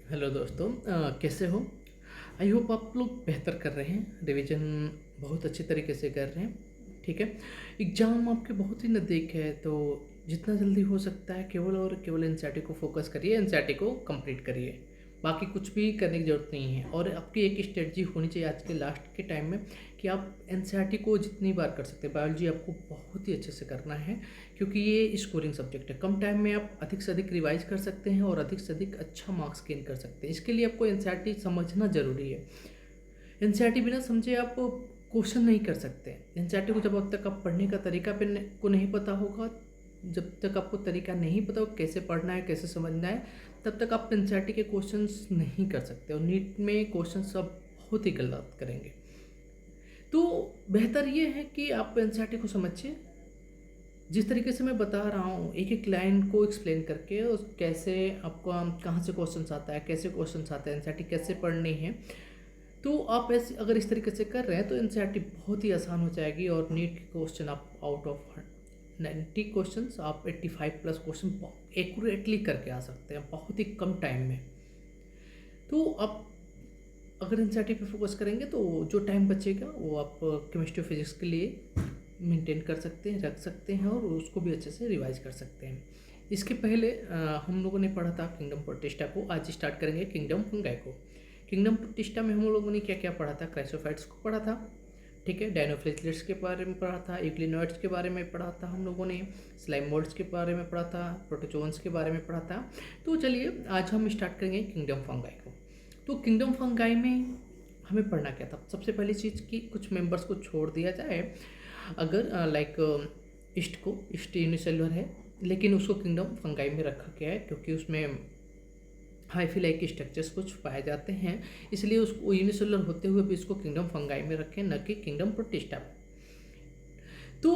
Hello दोस्तों, कैसे हो? आई होप आप लोग बेहतर कर रहे हैं, रिवीजन बहुत अच्छी तरीके से कर रहे हैं। ठीक है। एग्ज़ाम आपके बहुत ही नज़दीक है, तो जितना जल्दी हो सकता है केवल और केवल एनसीईआरटी को फोकस करिए, एनसीईआरटी को कंप्लीट करिए। बाकी कुछ भी करने की ज़रूरत नहीं है। और आपकी एक स्ट्रेटजी होनी चाहिए आज के लास्ट के टाइम में कि आप एनसीईआरटी को जितनी बार कर सकते हैं। बायोलॉजी आपको बहुत ही अच्छे से करना है, क्योंकि ये स्कोरिंग सब्जेक्ट है। कम टाइम में आप अधिक से अधिक रिवाइज कर सकते हैं और अधिक से अधिक अच्छा मार्क्स गेन कर सकते हैं। इसके लिए आपको एनसीईआरटी समझना ज़रूरी है। एनसीईआरटी बिना समझे आप क्वेश्चन नहीं कर सकते। एनसीईआरटी को जब तक आप पढ़ने का तरीका को नहीं पता होगा, जब तक आपको तरीका नहीं पता हो कैसे पढ़ना है, कैसे समझना है, तब तक आप एनसीईआरटी के क्वेश्चंस नहीं कर सकते। और नीट में क्वेश्चन सब बहुत ही गलत करेंगे। तो बेहतर ये है कि आप एनसीईआरटी को समझिए। जिस तरीके से मैं बता रहा हूँ एक एक लाइन को एक्सप्लेन करके, उस कैसे आपको कहाँ से क्वेश्चन आता है, कैसे क्वेश्चन आते हैं, एनसीईआरटी कैसे पढ़नी है, तो आप ऐसे अगर इस तरीके से कर रहे हैं तो एनसीईआरटी बहुत ही आसान हो जाएगी। और नीट के क्वेश्चन आप आउट ऑफ 90 क्वेश्चन आप 85 प्लस क्वेश्चन एक्यूरेटली करके आ सकते हैं बहुत ही कम टाइम में। तो आप अगर एनसीईआरटी पे फोकस करेंगे तो जो टाइम बचेगा वो आप केमिस्ट्री फिजिक्स के लिए मेंटेन कर सकते हैं, रख सकते हैं और उसको भी अच्छे से रिवाइज कर सकते हैं। इसके पहले हम लोगों ने पढ़ा था किंगडम प्रोटिस्टा को। आज स्टार्ट करेंगे किंगडम फंगाई को। किंगडम प्रोटिस्टा में हम लोगों ने क्या क्या पढ़ा था? क्राइसोफाइट्स को पढ़ा था, ठीक है। डायनोफ्लेजिलेट्स के बारे में पढ़ा था, यूक्लिनोइड्स के बारे में पढ़ा था हम लोगों ने, स्लाइम मोल्ड्स के बारे में पढ़ा था, प्रोटोजोन्स के बारे में पढ़ा था। तो चलिए आज हम स्टार्ट करेंगे किंगडम फंगाई को। तो किंगडम फंगाई में हमें पढ़ना क्या था? सबसे पहली चीज़ कि कुछ मेंबर्स को छोड़ दिया जाए। अगर लाइक ईस्ट यूनिसेलुलर है, लेकिन उसको किंगडम फंगाई में रखा गया है क्योंकि उसमें हाइफिलाइक स्ट्रक्चर्स कुछ पाए जाते हैं, इसलिए उसको यूनिसेलुलर होते हुए भी इसको किंगडम फंगाई में रखें, न कि किंगडम प्रोटिस्टा में। तो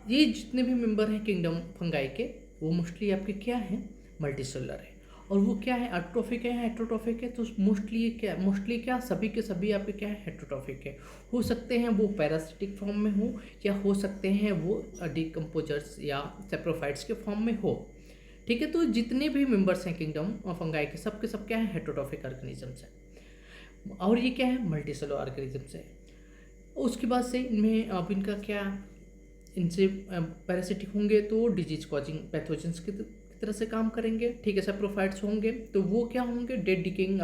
ये जितने भी मेंबर हैं किंगडम फंगाई के, वो मोस्टली आपके क्या हैं? मल्टीसेलुलर है। और वो क्या है? एट्रोफिक है, हेट्रोट्रोफिक है। तो मोस्टली क्या सभी के सभी आपके क्या है? हेट्रोट्रोफिक है। हो सकते हैं वो पैरासिटिक फॉर्म में हो, या हो सकते हैं वो डिकम्पोजर्स या सेप्रोफाइट्स के फॉर्म में हो, ठीक है। तो जितने भी मेंबर्स हैं किंगडम फंगाई के सब क्या है? हेट्रोट्रोफिक ऑर्गेनिजम्स है। और ये क्या है? मल्टीसेलुलर ऑर्गेनिजम्स है। उसके बाद से इनमें अब इनका क्या, इनसे पैरासिटिक होंगे तो डिजीज कॉजिंग पैथोजेंस की तरह से काम करेंगे, ठीक है। सेप्रोफाइट्स होंगे तो वो क्या होंगे? डेड डिकेइंग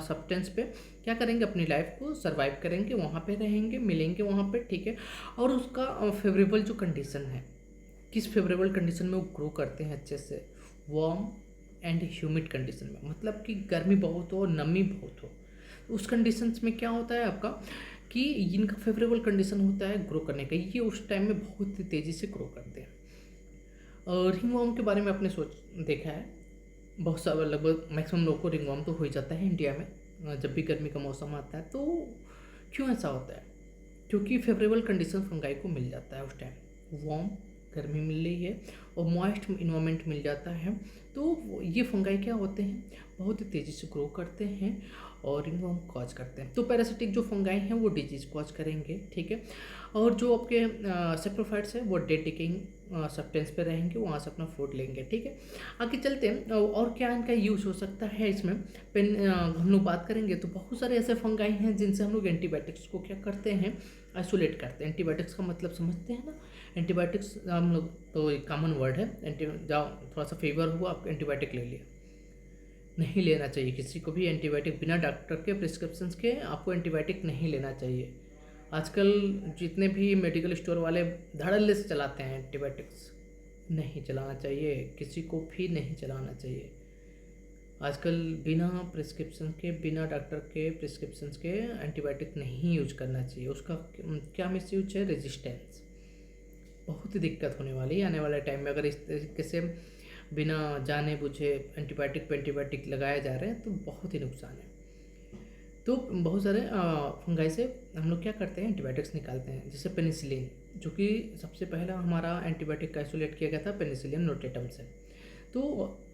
सब्सटेंस पे क्या करेंगे? अपनी लाइफ को सर्वाइव करेंगे, वहाँ पे रहेंगे, मिलेंगे वहाँ पे, ठीक है। और उसका फेवरेबल जो कंडीशन है, किस फेवरेबल कंडीशन में वो ग्रो करते हैं अच्छे से? वार्म एंड ह्यूमिड कंडीशन में, मतलब कि गर्मी बहुत हो और नमी बहुत हो। उस कंडीशंस में क्या होता है आपका कि इनका फेवरेबल कंडीशन होता है ग्रो करने का, ये उस टाइम में बहुत ही तेज़ी से ग्रो करते हैं। रिंगवॉर्म के बारे में आपने सोच देखा है, बहुत सारा लगभग मैक्सिमम लोग को रिंगवॉर्म तो हो ही जाता है इंडिया में। जब भी गर्मी का मौसम आता है तो क्यों ऐसा होता है? क्योंकि फेवरेबल कंडीशन फंगाई को मिल जाता है उस टाइम, वार्म गर्मी मिल रही है और मॉइस्ट इन्वायरमेंट मिल जाता है। तो ये फंगाई क्या होते हैं? बहुत ही तेज़ी से ग्रो करते हैं और रिंगवॉर्म कॉज करते हैं। तो पैरासिटिक जो फंगाई हैं वो डिजीज कॉज करेंगे, ठीक है। और जो आपके सेप्रोफाइट्स हैं वो डेड डिकेइंग सब्सटेंस पे रहेंगे, वहाँ से अपना फूड लेंगे, ठीक है। आगे चलते हैं और क्या इनका यूज़ हो सकता है इसमें। पेन हम लोग बात करेंगे तो बहुत सारे ऐसे फंगाई हैं जिनसे हम लोग एंटीबायोटिक्स को क्या करते हैं? आइसोलेट करते हैं। एंटीबायोटिक्स का मतलब समझते हैं ना? एंटीबायोटिक्स हम लोग तो एक कॉमन वर्ड है। जाओ थोड़ा सा फीवर हुआ, आप एंटीबायोटिक ले लिया, नहीं लेना चाहिए किसी को भी एंटीबायोटिक बिना डॉक्टर के प्रिस्क्रिप्शन के। आपको एंटीबायोटिक नहीं लेना चाहिए। आजकल जितने भी मेडिकल स्टोर वाले धड़ल्ले से चलाते हैं एंटीबायोटिक्स, नहीं चलाना चाहिए, किसी को भी नहीं चलाना चाहिए। आजकल बिना प्रिस्क्रिप्शन के, बिना डॉक्टर के प्रिस्क्रिप्शन के एंटीबायोटिक नहीं यूज करना चाहिए। उसका क्या मिस यूज है? रेजिस्टेंस। बहुत ही दिक्कत होने वाली है आने वाले टाइम में अगर इस तरीके से बिना जाने बुझे एंटीबायोटिक पे एंटीबायोटिक लगाए जा रहे हैं, तो बहुत ही नुकसान है। तो बहुत सारे फंगाई से हम लोग क्या करते हैं? एंटीबायोटिक्स निकालते हैं, जैसे पेनिसिलिन, जो कि सबसे पहला हमारा एंटीबायोटिक आइसोलेट किया गया था पेनिसिलिन नोटेटम से। तो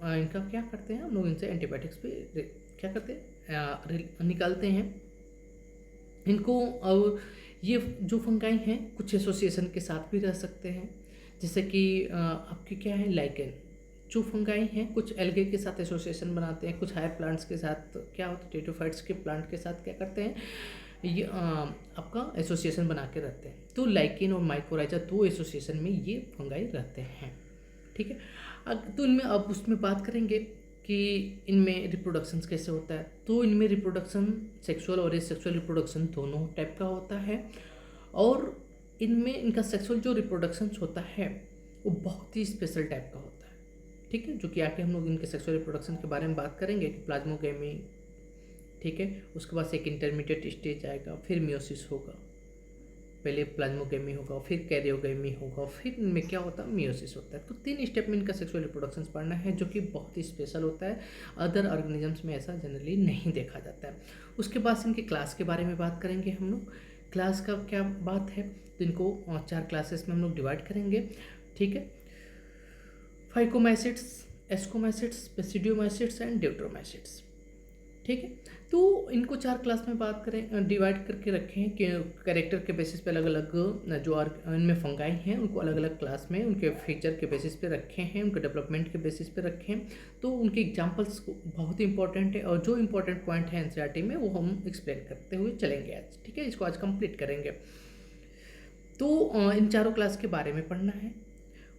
इनका क्या करते हैं हम लोग? इनसे एंटीबायोटिक्स पे क्या करते हैं? निकालते हैं इनको। और ये जो फंगाई हैं कुछ एसोसिएशन के साथ भी रह सकते हैं, जैसे कि आपकी क्या है? लाइकेन, जो फंगाई हैं कुछ एल्गे के साथ एसोसिएशन बनाते हैं, कुछ हायर प्लांट्स के साथ क्या होता है, टेरिडोफाइट्स के प्लांट के साथ क्या करते हैं, ये आपका एसोसिएशन बना के रहते हैं। तो लाइकेन और माइकोराइजा दो एसोसिएशन में ये फंगाई रहते हैं, ठीक है। तो इनमें अब उसमें बात करेंगे कि इनमें रिप्रोडक्शन कैसे होता है। तो इनमें रिप्रोडक्शन सेक्सुअल और एसेक्सुअल रिप्रोडक्शन दोनों टाइप का होता है, और इनमें इनका सेक्सुअल जो रिप्रोडक्शन होता है वो बहुत ही स्पेशल टाइप का होता है, ठीक है, जो कि आके हम लोग इनके सेक्सुअल रिप्रोडक्शन के बारे में बात करेंगे कि प्लाज्मोगेमी, ठीक है, उसके बाद एक इंटरमीडिएट स्टेज आएगा, फिर मियोसिस होगा, पहले प्लाज्मोगेमी होगा, फिर कैरियोगेमी होगा, फिर इनमें क्या होता है, मियोसिस होता है। तो 3 स्टेप में इनका सेक्सुअल रिप्रोडक्शन पढ़ना है, जो कि बहुत ही स्पेशल होता है, अदर ऑर्गेनिजम्स में ऐसा जनरली नहीं देखा जाता है। उसके बाद इनके क्लास के बारे में बात करेंगे हम लोग। क्लास का क्या बात है, तो इनको 4 क्लासेस में हम लोग डिवाइड करेंगे, ठीक है, फाइकोमाइसिट्स, एस्कोमाइसिट्स, बेसिडियोमाइसिट्स एंड ड्यूट्रोमाइसिट्स, ठीक है। तो इनको 4 क्लास में बात करें, डिवाइड करके रखे हैं कि कैरेक्टर के बेसिस पे अलग अलग जो इनमें फंगाई हैं उनको अलग अलग क्लास में उनके फीचर के बेसिस पे रखे हैं, उनके डेवलपमेंट के बेसिस पे रखे हैं। तो उनके एग्जांपल्स बहुत ही इंपॉर्टेंट है, और जो इंपॉर्टेंट पॉइंट है एनसीईआरटी में वो हम एक्सप्लेन करते हुए चलेंगे आज, ठीक है, इसको आज कंप्लीट करेंगे। तो इन चारों क्लास के बारे में पढ़ना है,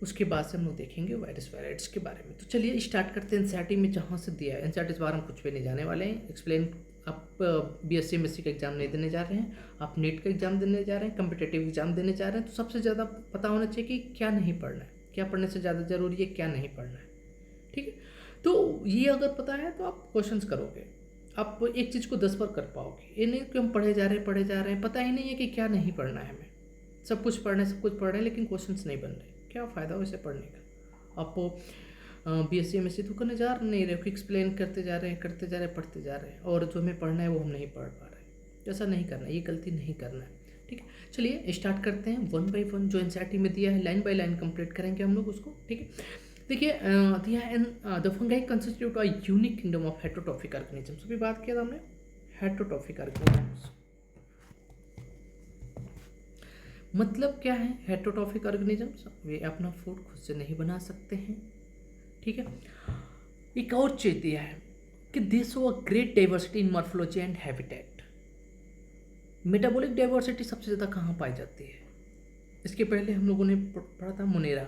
उसके बाद से हम लोग देखेंगे वायरस वायराइड्स के बारे में। तो चलिए स्टार्ट करते हैं एनसीईआरटी में जहाँ से दिया है। एनसीईआरटी इस बार हम कुछ भी नहीं जाने वाले हैं, एक्सप्लेन। आप बीएससी एमएससी का एग्जाम नहीं देने जा रहे हैं, आप नीट का एग्जाम देने जा रहे हैं, कम्पिटेटिव एग्जाम देने जा रहे हैं, तो सबसे ज़्यादा पता होना चाहिए कि क्या नहीं पढ़ना है, क्या पढ़ने से ज़्यादा जरूरी है, क्या नहीं पढ़ना है, ठीक है। तो ये अगर पता है तो आप क्वेश्चंस करोगे, आप एक चीज़ को 10 बार कर पाओगे। ये नहीं कि हम पढ़े जा रहे हैं, पता ही नहीं है कि क्या नहीं पढ़ना है हमें। सब कुछ पढ़ रहे हैं लेकिन क्वेश्चंस नहीं बन रहे, क्या फ़ायदा वैसे पढ़ने का। आप बीएससी एमएससी तो करने जा नहीं रहे हो कि एक्सप्लेन करते जा रहे हैं, पढ़ते जा रहे हैं, और जो हमें पढ़ना है वो हम नहीं पढ़ पा रहे हैं। ऐसा नहीं करना, ये गलती नहीं करना है, ठीक है। चलिए स्टार्ट करते हैं 1 बाई 1 जो एनसीईआरटी में दिया है, लाइन बाय लाइन कंप्लीट करेंगे हम लोग उसको, ठीक है। देखिए दिया है the fungi constitute a unique kingdom of heterotrophic organisms. अभी बात किया था हमने हेटेरोट्रॉफिक ऑर्गेनिजम्स, मतलब क्या है। हेटेरोट्रॉफिक ऑर्गेनिजम्स वे अपना फूड खुद से नहीं बना सकते हैं, ठीक है। एक और चीज दिया है कि this show a great diversity in morphology and habitat. Metabolic diversity सबसे ज़्यादा कहाँ पाई जाती है, इसके पहले हम लोगों ने पढ़ा था मोनेरा,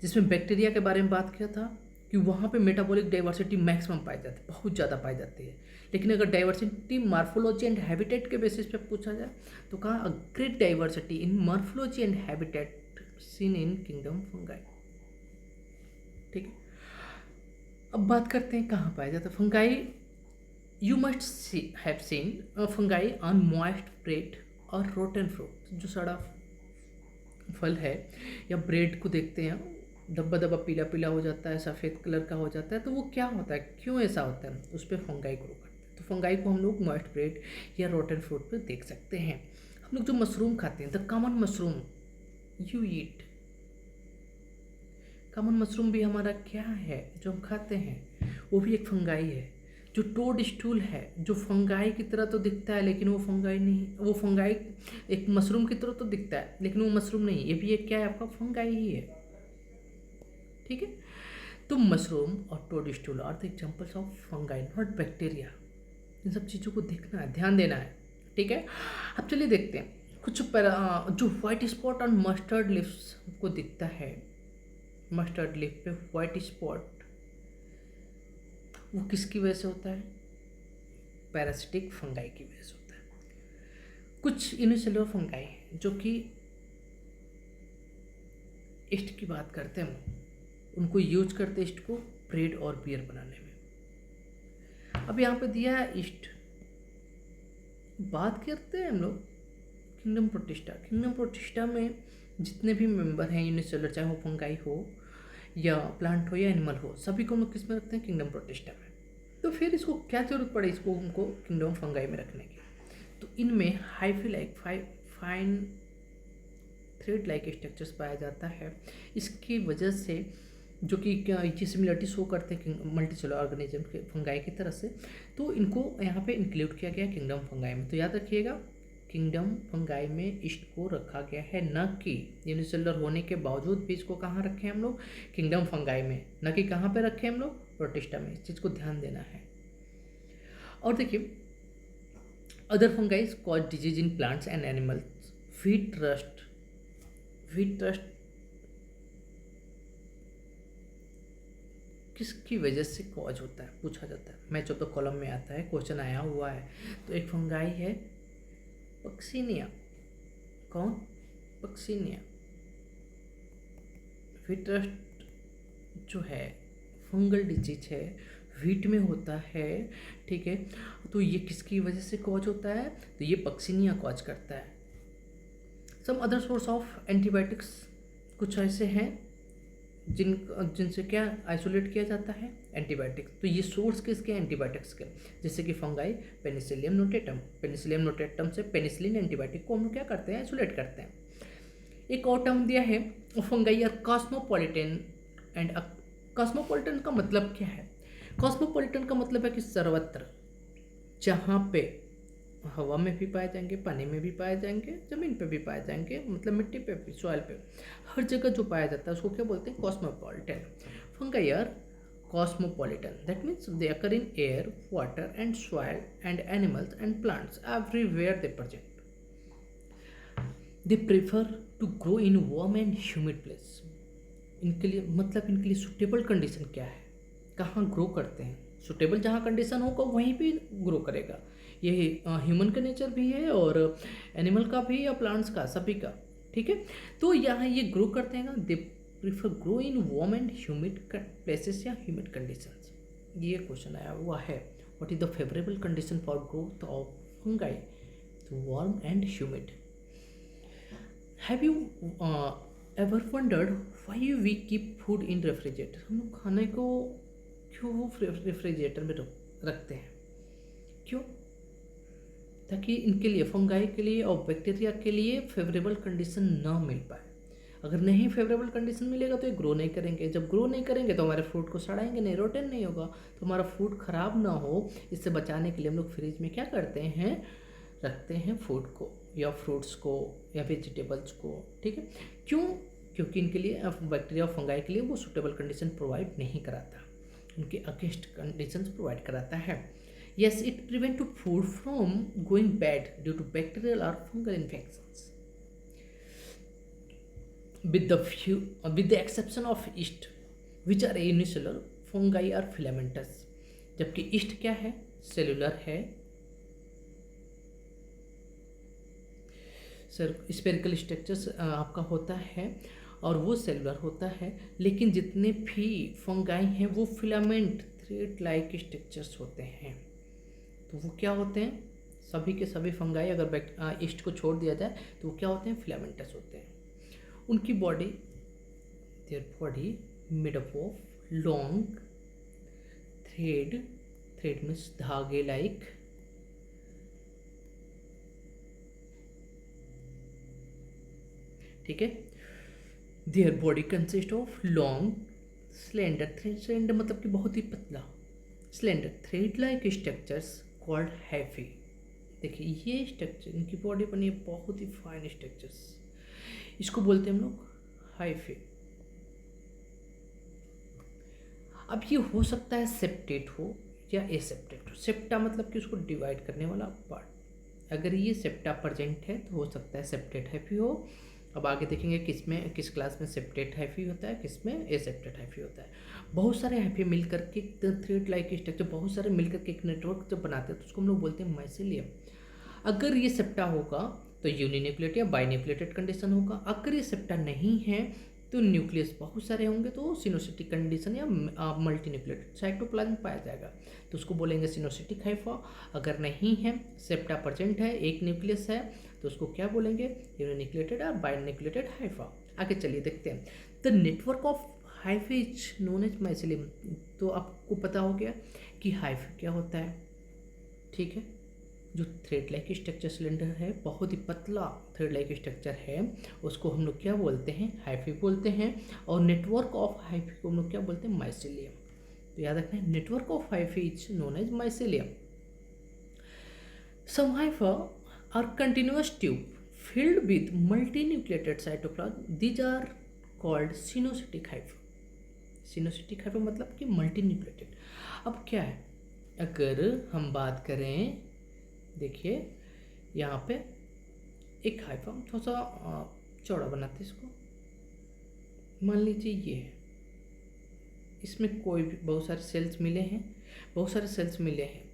जिसमें बैक्टीरिया के बारे में बात किया था कि वहाँ पे मेटाबॉलिक डाइवर्सिटी मैक्सिमम पाई जाती है, बहुत ज़्यादा पाई जाती है। लेकिन अगर डाइवर्सिटी मॉर्फोलॉजी एंड हैबिटेट के बेसिस पे पूछा जाए तो कहा a great diversity in morphology and habitat seen in kingdom fungi, ठीक है। अब बात करते हैं कहाँ पाया जाता है fungi. You must have seen fungi on moist bread और रोटन फ्रूट। जो सड़ा फल है या ब्रेड को देखते हैं धब्बा धब्बा पीला पीला हो जाता है, सफ़ेद कलर का हो जाता है, तो वो क्या होता है, क्यों ऐसा होता है, उस पर फंगाई ग्रो करते हैं। तो फंगाई को हम लोग मॉइस्ट ब्रेड या रोटन फ्रूट पे देख सकते हैं। हम लोग जो मशरूम खाते हैं, the common mushroom you eat, common mushroom भी हमारा क्या है जो हम खाते हैं, वो भी एक फंगाई है। जो टोड स्टूल है जो फंगाई की तरह तो दिखता है लेकिन वो फंगाई नहीं, वो फंगाई एक मशरूम की तरह तो दिखता है लेकिन वो मशरूम नहीं, ये भी एक क्या है आपका फंगाई ही है, ठीक है। तो मशरूम और toadstool are the examples of fungi not bacteria. इन सब चीज़ों को देखना है, ध्यान देना है, ठीक है। अब चलिए देखते हैं कुछ जो white spot on mustard lips को दिखता है, मस्टर्ड लिप पे वाइट स्पॉट, वो किसकी वजह से होता है, पैरासिटिक फंगाई की वजह से होता है। कुछ यूनिसेलुलर फंगाई हैं जो कि ईस्ट की बात करते हैं, उनको यूज करते हैं ईस्ट को ब्रेड और बियर बनाने में। अब यहाँ पे दिया है ईस्ट, बात करते हैं हम लोग किंगडम प्रोटिस्टा। किंगडम प्रोटिस्टा में जितने भी मेंबर हैं यूनिसेलुलर, चाहे वो फंगाई हो या प्लांट हो या एनिमल हो, सभी को हम लोग किस में रखते हैं, किंगडम प्रोटिस्टा में। तो फिर इसको क्या जरूरत पड़े इसको हमको किंगडम फंगाई में रखने की, तो इनमें hyphae like fine thread like structures पाया जाता है। इसकी वजह से जो कि ये सिमिलरिटी शो करते हैं मल्टीसेलुलर ऑर्गेनिज्म के फंगाई की तरह से, तो इनको यहाँ पे इंक्लूड किया गया किंगडम फंगाई में। तो याद रखिएगा किंगडम फंगाई में ईस्ट को रखा गया है, न कि यूनिसेलुलर होने के बावजूद भी इसको कहाँ रखे हैं हम लोग, किंगडम फंगाई में, न कि कहाँ पे रखे हैं हम लोग, प्रोटिस्टा में। इस चीज़ को ध्यान देना है। और देखिए, other fungi cause disease in plants and animals. Wheat rust किसकी वजह से कॉज होता है पूछा जाता है। मैच ऑफ द कॉलम में आता है, क्वेश्चन आया हुआ है। तो एक फंगाई है पक्सीनिया। कौन? पक्सीनिया। वीट रस्ट जो है फंगल डिजीज है, वीट में होता है, ठीक है। तो ये किसकी वजह से कॉज होता है? तो ये पक्सीनिया कॉज करता है। Some other source of antibiotics, कुछ ऐसे हैं जिनसे क्या आइसोलेट किया जाता है, एंटीबायोटिक्स। तो ये सोर्स किसके? एंटीबायोटिक्स के। जैसे कि fungi Penicillium notatum. Penicillium notatum से पेनिसिलिन एंटीबायोटिक को हम लोग क्या करते हैं? आइसोलेट करते हैं। एक और टर्म दिया है, fungi are cosmopolitan and. Cosmopolitan का मतलब क्या है? कॉस्मोपॉलिटन का मतलब है कि सर्वत्र, जहाँ पे हवा में भी पाए जाएंगे, पानी में भी पाए जाएंगे, ज़मीन पे भी पाए जाएंगे, मतलब मिट्टी पे भी, सॉइल पे, हर जगह जो पाया जाता है उसको क्या बोलते हैं? Cosmopolitan. Fungi are cosmopolitan, that means they occur in air, water and soil and animals and plants, everywhere they present. They prefer to grow in warm and humid place. इनके लिए मतलब इनके लिए सुटेबल कंडीशन क्या है, कहाँ grow करते हैं? सुटेबल जहाँ कंडीशन होगा वहीं पे ग्रो करेगा। ये ह्यूमन का नेचर भी है और एनिमल का भी या प्लांट्स का, सभी का, ठीक है। तो यहाँ ये ग्रो करते हैं ना, they prefer grow in warm and humid places या ह्यूमिड कंडीशंस। ये क्वेश्चन आया हुआ है, what is the favourable condition for growth of fungi? तो warm and humid. Have you ever wondered why we keep food in refrigerator? हम लोग खाने को क्यों रेफ्रिजरेटर में रखते हैं? क्यों? ताकि इनके लिए, फंगाई के लिए और बैक्टीरिया के लिए फेवरेबल कंडीशन ना मिल पाए। अगर नहीं फेवरेबल कंडीशन मिलेगा तो ये ग्रो नहीं करेंगे। जब ग्रो नहीं करेंगे तो हमारे फूड को सड़ाएंगे नहीं, रोटेन नहीं होगा। तो हमारा फूड खराब ना हो, इससे बचाने के लिए हम लोग फ्रिज में क्या करते हैं? रखते हैं फूड को या फ्रूट्स को या वेजिटेबल्स को, ठीक है। क्यों? क्योंकि इनके लिए बैक्टीरिया और फंगाई के लिए वो सुटेबल कंडीशन प्रोवाइड नहीं कराता, उनके अगेंस्ट कंडीशंस प्रोवाइड कराता है। Yes, it prevent to food from going bad due to bacterial or fungal infections. With the exception of yeast, which are unicellular, fungi are filamentous. जबकि yeast क्या है? Cellular है। Sir spherical structures आपका होता है और वो सेलुलर होता है, लेकिन जितने भी फंगाई हैं वो फिलामेंट थ्रेड लाइक स्ट्रक्चर्स होते हैं। तो वो क्या होते हैं? सभी के सभी फंगाई अगर ईस्ट को छोड़ दिया जाए तो वो क्या होते हैं? फिलामेंटस होते हैं। उनकी body, their body made up of long thread means धागे लाइक, ठीक है। Their body consist of long slender thread, slender मतलब कि बहुत ही पतला, slender thread like structures called hyphae. देखिए ये स्ट्रक्चर, इनकी बॉडी बनी है बहुत ही फाइन स्ट्रक्चर्स, इसको बोलते हैं हम लोग हाइफी। अब ये हो सकता है सेप्टेट हो या एसेप्टेट हो। सेप्टा मतलब कि उसको डिवाइड करने वाला पार्ट। अगर ये सेप्टा प्रेजेंट है तो हो सकता है सेप्टेट हाइफी हो। अब आगे देखेंगे किस क्लास में सेप्टेट हाइफी होता है, किस में एसेप्टेट हाइफी होता है। बहुत सारे हाइफी मिल करके थ्रेड लाइक स्ट्रक्चर, बहुत सारे मिल करके एक नेटवर्क जब बनाते हैं तो उसको हम लोग बोलते हैं माइसेलियम। अगर ये सेप्टा होगा तो यूनिन्यूक्लिएटेड या बाइन्यूक्लिएटेड कंडीशन होगा। अगर ये सेप्टा नहीं है तो न्यूक्लियस बहुत सारे होंगे तो सिनोसिटिक कंडीशन या मल्टीन्यूक्लिएटेड साइटोप्लाज्म पाया जाएगा, तो उसको बोलेंगे सिनोसिटिक हाइफा। अगर नहीं है, सेप्टा प्रेजेंट है, एक न्यूक्लियस है, तो उसको क्या बोलेंगे? यूनिन्यूक्लिएटेड और बाइन्यूक्लिएटेड हाइफा। आगे चलिए देखते हैं। The network of hyphae is known as mycelium. तो आपको पता हो गया कि हाइफी क्या होता है, ठीक है। जो थ्रेड लाइक स्ट्रक्चर सिलेंडर है, बहुत ही पतला थ्रेड लाइक स्ट्रक्चर है, उसको हम लोग क्या बोलते हैं? हाइफी बोलते हैं। और नेटवर्क ऑफ हाइफी को हम लोग क्या बोलते हैं? माइसेलियम। तो याद रखना है, network of hyphae is known as mycelium. Some hypha or continuous tube filled with multinucleated cytoplasm. These are called coenocytic hypha. Coenocytic hypha मतलब कि मल्टीन्यूक्लिएटेड. अब क्या है, अगर हम बात करें, देखिए यहाँ पे एक हाइफा, थोड़ा सा चौड़ा बनाते हैं इसको. मान लीजिए ये है, इसमें कोई भी बहुत सारे सेल्स मिले हैं, बहुत सारे सेल्स मिले हैं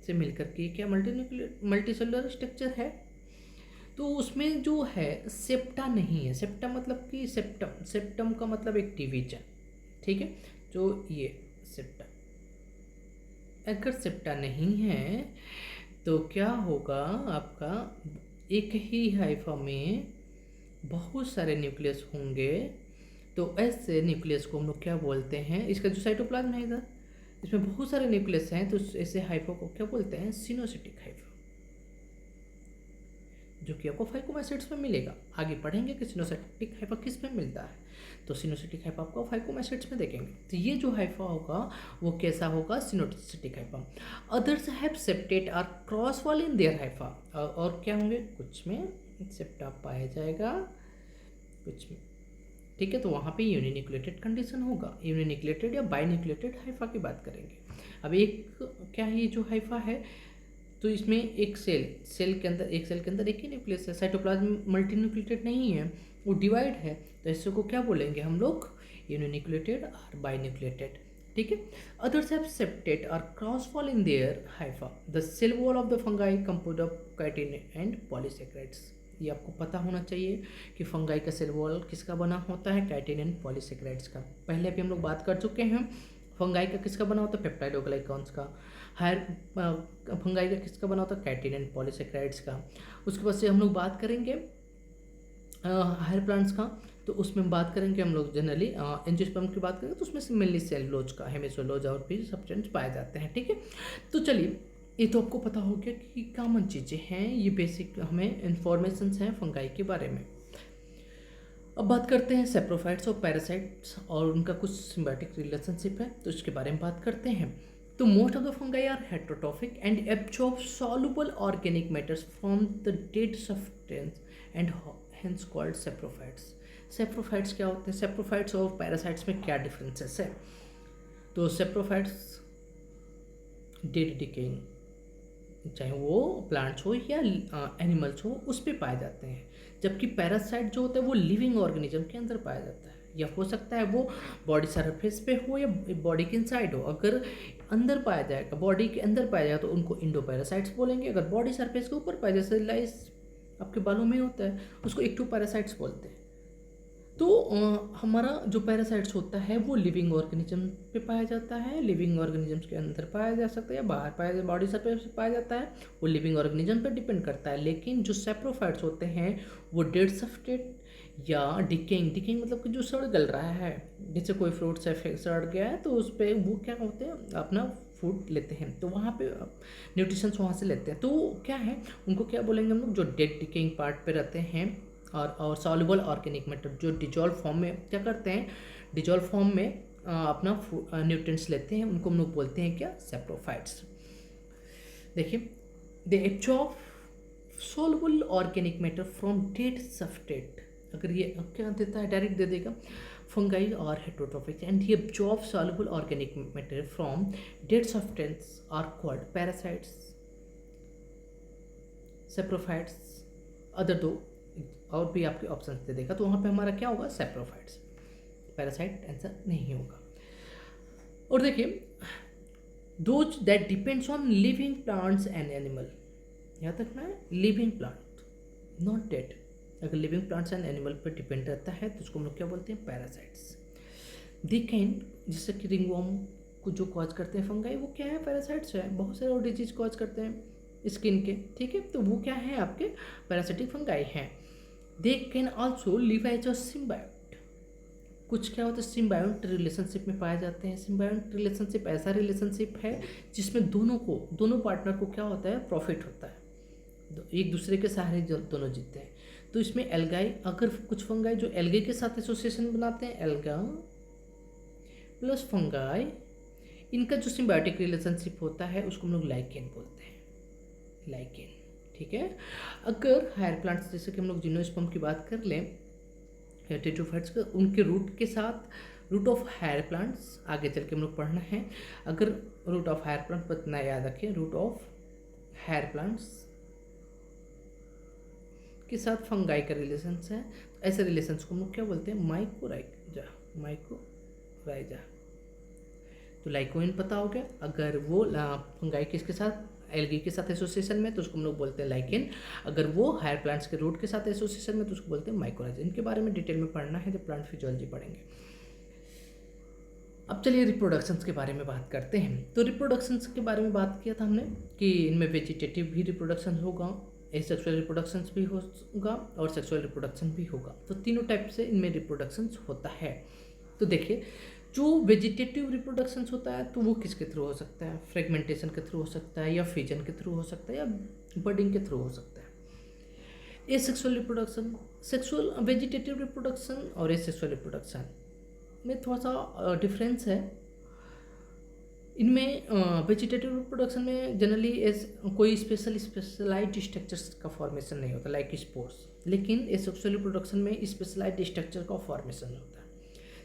से मिलकर के क्या मल्टी सेलुलर स्ट्रक्चर है. तो उसमें जो है सेप्टा नहीं है. सेप्टा मतलब कि सेप्टम का मतलब एक डिवीजन, ठीक है. जो ये सेप्टा, अगर सेप्टा नहीं है तो क्या होगा आपका, एक ही हाइफा में बहुत सारे न्यूक्लियस होंगे. तो ऐसे न्यूक्लियस को हम लोग क्या बोलते हैं, इसका जो साइटोप्लाज्म है इधर, इसमें बहुत सारे न्यूक्लियस हैं, तो ऐसे हाइफा को क्या बोलते हैं, सिनोसिटिक हाइफा, जो कि आपको फाइकोम एसिड्स में मिलेगा. आगे पढ़ेंगे कि सिनोसिटिक हाइफा किस में मिलता है, तो सिनोसिटिक हाइफा आपको फाइकोम एसिड्स में देखेंगे. तो ये जो हाइफा होगा वो कैसा होगा, coenocytic hypha. Others have septate or cross wall in their hypha. और क्या होंगे, कुछ में सेप्टा पाया जाएगा, कुछ में, ठीक है. तो वहाँ पे यूनिन्यूक्लिएटेड कंडीशन होगा. यूनिन्यूक्लिएटेड या बाइन्यूक्लिएटेड हाइफा की बात करेंगे. अब एक क्या है, ये जो हाइफा है, तो इसमें एक सेल के अंदर एक ही न्यूक्लियस है. साइटोप्लाज्म मल्टीन्यूक्लिएटेड नहीं है, वो डिवाइड है. तो इसको को क्या बोलेंगे हम लोग, यूनिन्यूक्लिएटेड और बाइन्यूक्लिएटेड, ठीक है. अदर्स हैव सेप्टेट और cross wall in their hypha. The cell wall of the fungi composed of chitin and polysaccharides. ये आपको पता होना चाहिए कि फंगाई का सेल वॉल किसका बना होता है, काइटिन एंड पॉलीसेकेराइड्स का. पहले भी हम लोग बात कर चुके हैं. फंगाई का किसका बना होता है, पेप्टाइडोग्लाइकॉन्स का. हायर फंगाई का किसका बना होता है, काइटिन एंड पॉलीसेकेराइड्स का. उसके बाद से हम लोग बात करेंगे हायर प्लांट्स का. तो उसमें बात करेंगे हम लोग जनरली एंजियोस्पर्म की बात करेंगे, तो उसमें से मेनली सेलुलोज का, हेमिसोलोज और भी सब्सटेंस पाए जाते हैं, ठीक है. तो चलिए, ये तो आपको पता हो गया कि कॉमन चीज़ें हैं, ये बेसिक हमें इंफॉर्मेशंस हैं फंगाई के बारे में. अब बात करते हैं सेप्रोफाइट्स और पैरासाइट्स और उनका कुछ सिम्बायोटिक रिलेशनशिप है, तो इसके बारे में बात करते हैं. तो most of the fungi are heterotrophic and absorb soluble organic matters from the dead substance and hence called saprophytes. Saprophytes क्या होते हैं, सेप्रोफाइट्स और पैरासाइट्स में क्या डिफरेंसेस है. तो सेप्रोफाइट्स डेड डिकेइंग, चाहे वो प्लांट्स हो या एनिमल्स हो, उस पे पाए जाते हैं. जबकि पैरासाइट जो होता है वो लिविंग ऑर्गेनिज्म के अंदर पाया जाता है, या हो सकता है वो बॉडी सरफेस पे हो या बॉडी के इनसाइड हो. अगर अंदर पाया जाएगा, बॉडी के अंदर पाया जाएगा, तो उनको इंडोपैरासाइट्स बोलेंगे. अगर बॉडी सरफेस के ऊपर पाया, जैसे लाइस आपके बालों में होता है, उसको एक्टोपैरासाइट्स बोलते हैं. तो हमारा जो पैरासाइट्स होता है वो लिविंग ऑर्गेनिज्म पे पाया जाता है. लिविंग ऑर्गेनिजम्स के अंदर पाया जा सकता है या बाहर पाया, बॉडी सरफेस पे पाया जाता है, वो लिविंग ऑर्गेनिज्म पे डिपेंड करता है. लेकिन जो सेप्रोफाइट्स होते हैं वो डेड सब्सटेट या डिकेइंग मतलब कि जो सड़ गल रहा है, जैसे कोई फ्रूट से सड़ गया है, तो उस पर वो क्या होते हैं, अपना फूड लेते हैं, तो वहाँ पे न्यूट्रिशंस वहाँ से लेते हैं. तो क्या है, उनको क्या बोलेंगे हम लोग, जो डेड डिकेइंग पार्ट पे रहते हैं. और सॉल्युबल ऑर्गेनिक मैटर जो डिजॉल्व फॉर्म में क्या करते हैं, डिजॉल्व फॉर्म में अपना न्यूट्रिएंट्स लेते हैं, उनको हम लोग बोलते हैं क्या, सेप्रोफाइट्स. देखिए, they absorb soluble organic matter from dead substrate. अगर ये क्या देता है, डायरेक्ट दे देगा, फंगाई और हेट्रोट्रॉफिक, एंड ये absorb soluble organic matter from dead substance are called parasites, saprophytes. Other दो और भी आपके ऑप्शन दे देगा, तो वहाँ पे हमारा क्या होगा, सेप्रोफाइट्स. पैरासाइट आंसर नहीं होगा. और देखिए, those that depends on living plants and animal, याद रखना है, लिविंग प्लांट नॉट डेड. अगर लिविंग प्लांट्स एंड एनिमल पर डिपेंड रहता है तो उसको हम लोग क्या बोलते हैं, पैरासाइट्स. दे कैन, जैसे कि रिंगवॉर्म को जो कॉज करते हैं फंगाई, वो क्या है, पैरासाइट्स है. बहुत सारे और डिजीज कॉज करते हैं स्किन के, ठीक है, तो वो क्या है, आपके पैरासिटिक फंगाई हैं. They can also live as a symbiont. कुछ क्या होता है, सिम्बायोट रिलेशनशिप में पाए जाते हैं. सिम्बायोट रिलेशनशिप ऐसा रिलेशनशिप है जिसमें दोनों पार्टनर को क्या होता है, प्रॉफिट होता है, एक दूसरे के सहारे दोनों जीतते हैं. तो इसमें एल्गाई, अगर कुछ फंगाई जो एल्गे के साथ एसोसिएशन बनाते हैं, एल्गा प्लस फंगाई, इनका जो सिम्बायोटिक रिलेशनशिप होता है उसको हम लोग लाइकेन बोलते हैं, लाइकेन. ठीक है। अगर हायर प्लांट्स जैसे कि हम लोग जिम्नोस्पर्म की बात कर लें या टेट्रोफाइट्स का, उनके रूट के साथ रूट ऑफ हायर प्लांट्स आगे चल के हम लोग पढ़ना है। अगर रूट ऑफ हायर प्लांट पर इतना याद रखें, रूट ऑफ हायर प्लांट्स के साथ फंगाई का रिलेशंस है, तो ऐसे रिलेशंस को हम लोग क्या बोलते हैं, माइकोराइजा। माइकोराइजा तो लाइकोइन पता हो गया। अगर वो फंगाई किसके साथ, एल्गी के साथ एसोसिएशन में, तो उसको हम लोग बोलते हैं लाइकेन। अगर वो हायर प्लांट्स के रूट के साथ एसोसिएशन में, तो उसको बोलते हैं माइकोराइजा। इनके बारे में डिटेल में पढ़ना है जब प्लांट फिजियोलॉजी पढ़ेंगे। अब चलिए रिप्रोडक्शंस के बारे में बात करते हैं। तो रिप्रोडक्शंस के बारे में बात किया था हमने कि इनमें वेजिटेटिव भी रिप्रोडक्शन होगा, एसेक्सुअल रिप्रोडक्शंस भी होगा और सेक्सुअल रिप्रोडक्शन भी होगा। तो तीनों टाइप से इनमें रिप्रोडक्शंस होता है। तो देखिए, जो वेजिटेटिव रिप्रोडक्शंस होता है तो वो किसके थ्रू हो सकता है, फ्रेगमेंटेशन के थ्रू हो सकता है, या फिजन के थ्रू हो सकता है, या बर्डिंग के थ्रू हो सकता है। Asexual reproduction, sexual vegetative reproduction और एसेक्सुअल रिप्रोडक्शन में थोड़ा सा डिफरेंस है। इनमें वेजिटेटिव रिप्रोडक्शन में जनरली एज कोई स्पेशलाइज्ड स्ट्रक्चर्स का फॉर्मेशन नहीं होता लाइक स्पोर्स, लेकिन एसेक्सुअल रिप्रोडक्शन में स्पेशलाइज्ड स्ट्रक्चर का फॉर्मेशन होता है।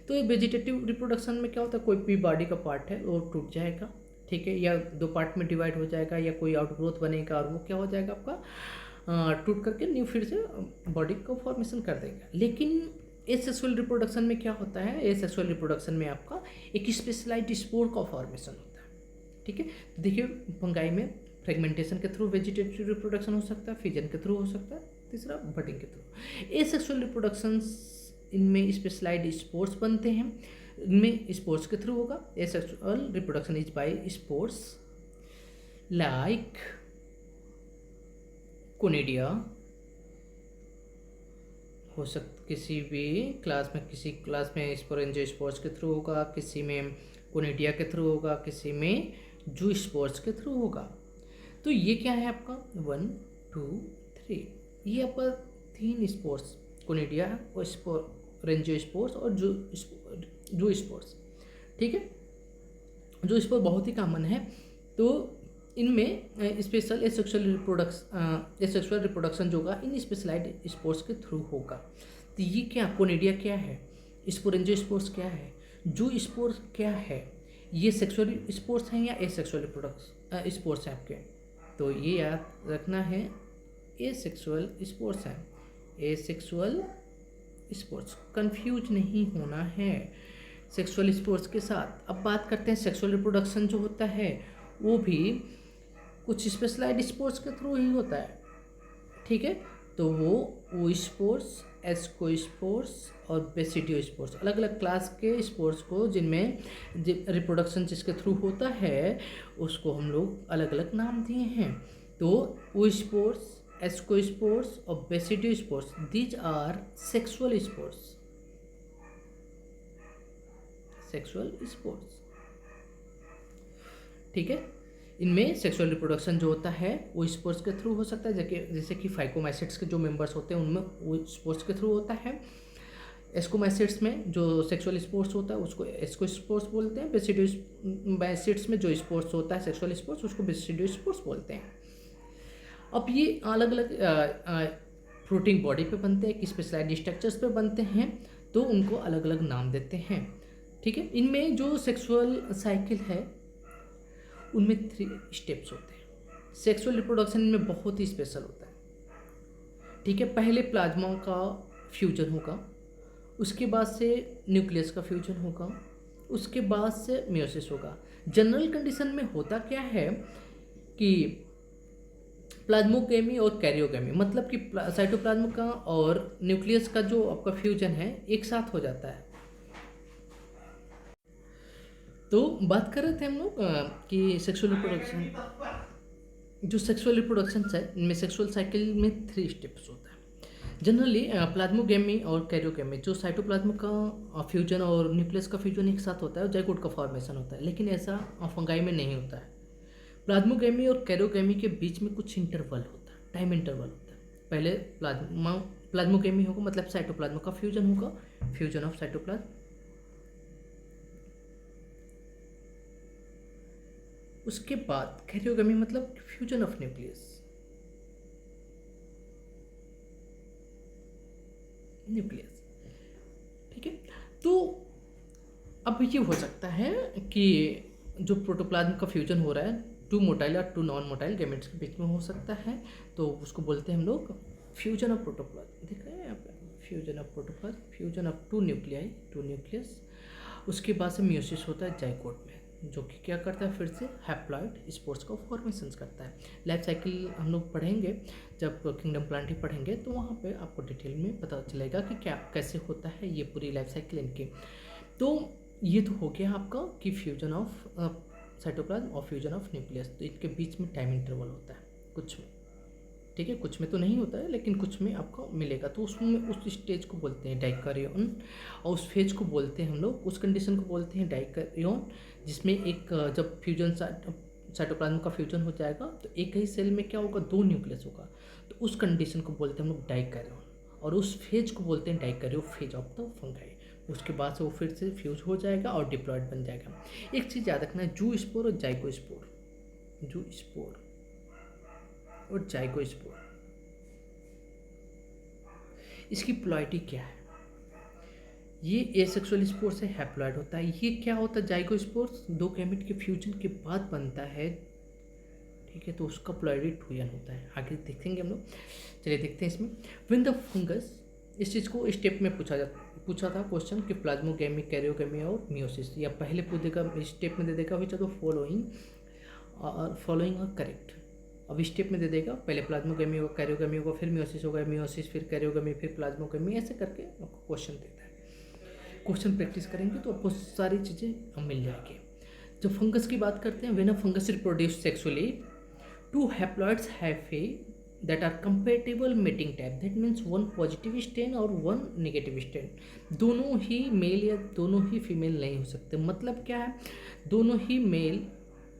तो ये वेजिटेटिव रिप्रोडक्शन में क्या होता है, कोई भी बॉडी का पार्ट है वो टूट जाएगा, ठीक है, या दो पार्ट में डिवाइड हो जाएगा, या कोई आउटग्रोथ बनेगा और वो क्या हो जाएगा आपका टूट करके न्यू फिर से बॉडी को फॉर्मेशन कर देगा। लेकिन एसेक्सुअल रिप्रोडक्शन में क्या होता है, एसेक्सुअल रिप्रोडक्शन में आपका एक स्पेशलाइज्ड स्पोर का फॉर्मेशन होता है, ठीक है। तो देखिए, फंगाई में फ्रेगमेंटेशन के थ्रू वेजिटेटिव रिप्रोडक्शन हो सकता है, फिजन के थ्रू हो सकता है, तीसरा बडिंग के थ्रू। एसेक्सुअल रिप्रोडक्शंस इनमें स्पेशलाइज्ड स्पोर्स बनते हैं, इनमें स्पोर्स के थ्रू होगा। Asexual reproduction is by spores like conidia हो सकता, किसी भी क्लास में, किसी क्लास में स्पोरेंजियोस्पोर्स के थ्रू होगा, किसी में कोनिडिया के थ्रू होगा, किसी में जूस्पोर्स के थ्रू होगा। तो ये क्या है आपका 1 2 3, ये आपका 3 स्पोर्स, कोनिडिया और स्पोरेंजियोस्पोर्स और जूस्पोर्स, ठीक है। जूस्पोर बहुत ही कॉमन है। तो इनमें स्पेशल एसेक्सुअल रिप्रोडक्शन जो होगा इन स्पेशलाइज्ड स्पोर्स के थ्रू होगा। तो ये क्या, कोनिडिया क्या है, स्पोरेंजियोस्पोर्स क्या है, जू स्पोर्स क्या है, ये सेक्सुअल स्पोर्स हैं या एसेक्सुअल रिप्रोडक्शन स्पोर्स हैं आपके। तो ये याद रखना है, एसेक्सुअल स्पोर्स हैं, एसेक्सुअल स्पोर्ट्स, कंफ्यूज नहीं होना है सेक्सुअल स्पोर्ट्स के साथ। अब बात करते हैं सेक्सुअल रिप्रोडक्शन जो होता है वो भी कुछ स्पेशलाइज्ड स्पोर्ट्स के थ्रू ही होता है, ठीक है। तो वो स्पोर्ट्स, एस्कोस्पोर्स और बेसिडियोस्पोर्स, अलग अलग क्लास के स्पोर्ट्स को जिनमें रिप्रोडक्शन जिसके थ्रू होता है उसको हम लोग अलग अलग नाम दिए हैं। तो वो स्पोर्ट्स, एस्कोस्पोर्स और basidiospores, these are sexual spores, sexual spores, ठीक है। इनमें सेक्सुअल रिप्रोडक्शन जो होता है वो स्पोर्ट्स के थ्रू हो सकता है, जैसे कि फाइकोमाइसिट्स के जो मेंबर्स होते हैं उनमें वो स्पोर्ट्स के थ्रू होता है। एस्कोमाइसिट्स में जो सेक्सुअल स्पोर्ट्स होता है उसको एस्को स्पोर्ट्स बोलते हैं। बेसिडियोमाइसिट्स में जो स्पोर्ट्स होता है सेक्सुअल स्पोर्ट्स उसको बेसिडियो स्पोर्ट्स बोलते हैं। अब ये अलग अलग फ्रूटिंग बॉडी पे बनते हैं कि स्पेशलाइज्ड स्ट्रक्चर्स पे बनते हैं, तो उनको अलग अलग नाम देते हैं, ठीक है। इनमें जो सेक्सुअल साइकिल है उनमें 3 स्टेप्स होते हैं। सेक्सुअल रिप्रोडक्शन में बहुत ही स्पेशल होता है, ठीक है। पहले प्लाज्मा का फ्यूजन होगा, उसके बाद से न्यूक्लियस का फ्यूजन होगा, उसके बाद से मियोसिस होगा। जनरल कंडीशन में होता क्या है कि प्लाज्मोगेमी और कैरियोगेमी, मतलब कि साइटोप्लाज्म का और न्यूक्लियस का जो आपका फ्यूजन है एक साथ हो जाता है। तो बात कर रहे थे हम लोग कि सेक्सुअल रिप्रोडक्शन, जो सेक्सुअल रिप्रोडक्शन है इनमें सेक्सुअल साइकिल में 3 स्टेप्स होता है। जनरली प्लाज्मोगेमी और कैरियोगेमी, जो साइटोप्लाज्म का फ्यूजन और न्यूक्लियस का फ्यूजन एक साथ होता है और जाइगोट का फॉर्मेशन होता है, लेकिन ऐसा फंगाई में नहीं होता है। प्लाज्मोगेमी और कैरियोगेमी के बीच में कुछ इंटरवल होता है, टाइम इंटरवल होता है। पहले प्लाज्मोगेमी होगा, मतलब साइटोप्लाज्म का फ्यूजन होगा, फ्यूजन ऑफ साइटोप्लाज्म। उसके बाद कैरियोगेमी मतलब फ्यूजन ऑफ न्यूक्लियस, अब ये हो सकता है कि जो प्रोटोप्लाज्म का फ्यूजन हो रहा है टू मोटाइल या टू नॉन मोटाइल गैमेट्स के बीच में हो सकता है, तो उसको बोलते हैं हम लोग फ्यूजन ऑफ प्रोटोप्लाज्म। देख रहे हैं यहाँ पे, fusion of protoplasm, fusion of two nuclei, two nucleus. उसके बाद से मियोसिस होता है जाइगोट में, जो कि क्या करता है, फिर से हैप्लॉइड स्पोर्स का फॉर्मेशन करता है। लाइफ साइकिल हम लोग पढ़ेंगे, जब किंगडम प्लांट ही पढ़ेंगे तो वहाँ पे आपको डिटेल में पता चलेगा कि क्या कैसे होता है ये पूरी लाइफ साइकिल इनकी। तो ये तो हो गया आपका कि फ्यूजन ऑफ साइटोप्लाज्म और फ्यूजन ऑफ न्यूक्लियस, तो इनके बीच में टाइम इंटरवल होता है कुछ में, ठीक है, कुछ में तो नहीं होता है लेकिन कुछ में आपको मिलेगा। तो उसमें उस स्टेज को बोलते हैं डाइकैरियन, और उस फेज को बोलते हैं हम लोग, उस कंडीशन को बोलते हैं डाइकैरियन, जिसमें एक जब फ्यूजन साइटोप्लाज्म का फ्यूजन हो जाएगा तो एक ही सेल में क्या होगा, दो न्यूक्लियस होगा, तो उस कंडीशन को बोलते हैं हम लोग डाइकैरियन, और उस फेज को बोलते हैं डाइकैरियो फेज ऑफ द फंगाई। उसके बाद से वो फिर से फ्यूज हो जाएगा और डिप्लॉयड बन जाएगा। एक चीज़ याद रखना है, जू स्पोर और जाइगोस्पोर, जू स्पोर और जाइगोस्पोर, इसकी प्लॉइडी क्या है। ये एसेक्सुअल स्पोर से हैप्लॉइड होता है। ये क्या होता है, जाइगोस्पोर दो गैमेट के फ्यूजन के बाद बनता है, ठीक है, तो उसका प्लॉइडी 2n होता है। आगे देखेंगे हम लोग, चलिए देखते हैं इसमें। व्हेन द फंगस, इस चीज़ को स्टेप में पूछा था क्वेश्चन कि प्लाज्मोगेमी, कैरियोगेमी और मियोसिस, या पहले पूछेगा स्टेप में दे देगा which are the following are correct. अब स्टेप में दे देगा, पहले प्लाज्मोगेमी होगा, कैरियोगेमी होगा, फिर मियोसिस होगा, मियोसिस फिर कैरियोगेमी, फिर प्लाज्मोगेमी, ऐसे करके आपको क्वेश्चन देता है। क्वेश्चन प्रैक्टिस करेंगे तो आपको सारी चीज़ें मिल जाएगी। जब फंगस की बात करते हैं, when a fungus reproduce sexually, two haploids hyphae that are compatible mating type, that means one positive strain और one negative strain, दोनों ही मेल या दोनों ही फीमेल नहीं हो सकते। मतलब क्या है, दोनों ही मेल,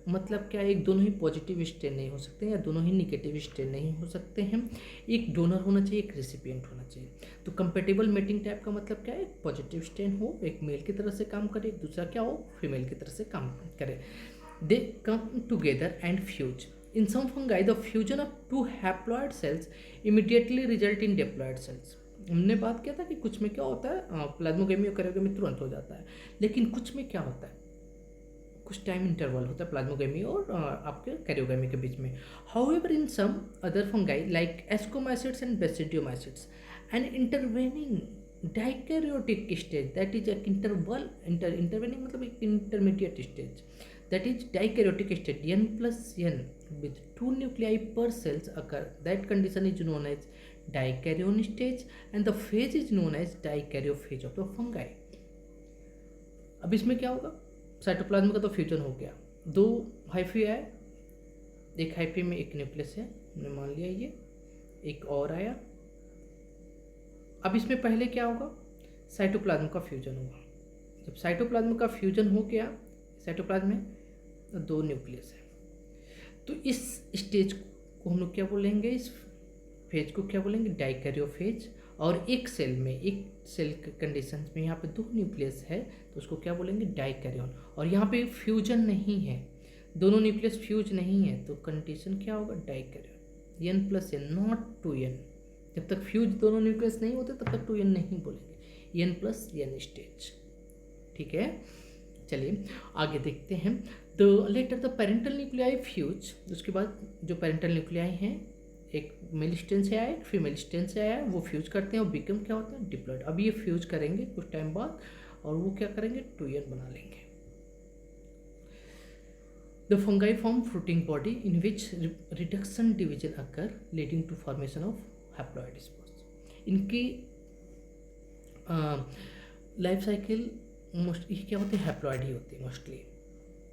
मतलब क्या है, एक दोनों ही पॉजिटिव स्ट्रेन नहीं हो सकते या दोनों ही निगेटिव स्ट्रेन नहीं हो सकते हैं। एक डोनर होना चाहिए, एक रेसिपिएंट होना चाहिए। तो कंपेटेबल मेटिंग टाइप का मतलब क्या है, एक पॉजिटिव स्ट्रेन हो, एक मेल की तरह से काम करे, एक दूसरा क्या हो, फीमेल की तरह से काम करे। They come together and fuse. In some fungi, the fusion of two haploid cells immediately result in diploid cells. हमने बात किया था कि कुछ में क्या होता है, प्लाज्मोगेमी और कैरियोगेमी तुरंत हो जाता है, लेकिन कुछ में क्या होता है, कुछ टाइम इंटरवल होता है प्लाज्मोगेमी और आपके कैरियोगेमी के बीच में। However, in some other fungi like ascomycetes and basidiomycetes, an intervening dikaryotic stage, that is a intervening मतलब एक intermediate stage, that is dikaryotic state, n plus n with two nuclei per cells occur. That condition is known as dikaryon stage and the phase is known as dikaryophase of the fungi. अब इसमें क्या होगा, cytoplasm का तो fusion हो गया, दो hyphae आए, एक हाइफी में एक न्यूक्लियस है, हमने मान लिया ये, एक और आया। अब इसमें पहले क्या होगा, साइटोप्लाज्म का फ्यूजन होगा। जब साइटोप्लाज्म का फ्यूजन हो गया, साइटोप्लाज्म में दो न्यूक्लियस है, तो इस स्टेज को हम लोग क्या बोलेंगे, इस फेज को क्या बोलेंगे, डाइकैरियोफेज। और एक सेल में, एक सेल के कंडीशन में यहाँ पे दो न्यूक्लियस है तो उसको क्या बोलेंगे, डाइकैरियन। और यहाँ पे फ्यूजन नहीं है, दोनों न्यूक्लियस फ्यूज नहीं है, तो कंडीशन क्या होगा, dikaryon, n plus n, not 2n। जब तक फ्यूज दोनों न्यूक्लियस नहीं होते तब तक 2n नहीं बोलेंगे, n प्लस n स्टेज, ठीक है। चलिए आगे देखते हैं। The later the parental nuclei fuse, उसके बाद जो पेरेंटल न्यूक्लियाई हैं, एक मेल स्टेन से आया, एक फीमेल स्टेन से आया, वो फ्यूज करते हैं और बिकम क्या होता है, डिप्लॉइड। अब ये फ्यूज करेंगे कुछ टाइम बाद और वो क्या करेंगे, 2n बना लेंगे। The fungi form fruiting body in which reduction division occur leading to formation of haploid spores. इनकी लाइफ साइकिल मोस्टली क्या होती है, हैप्लॉइड ही होती है मोस्टली,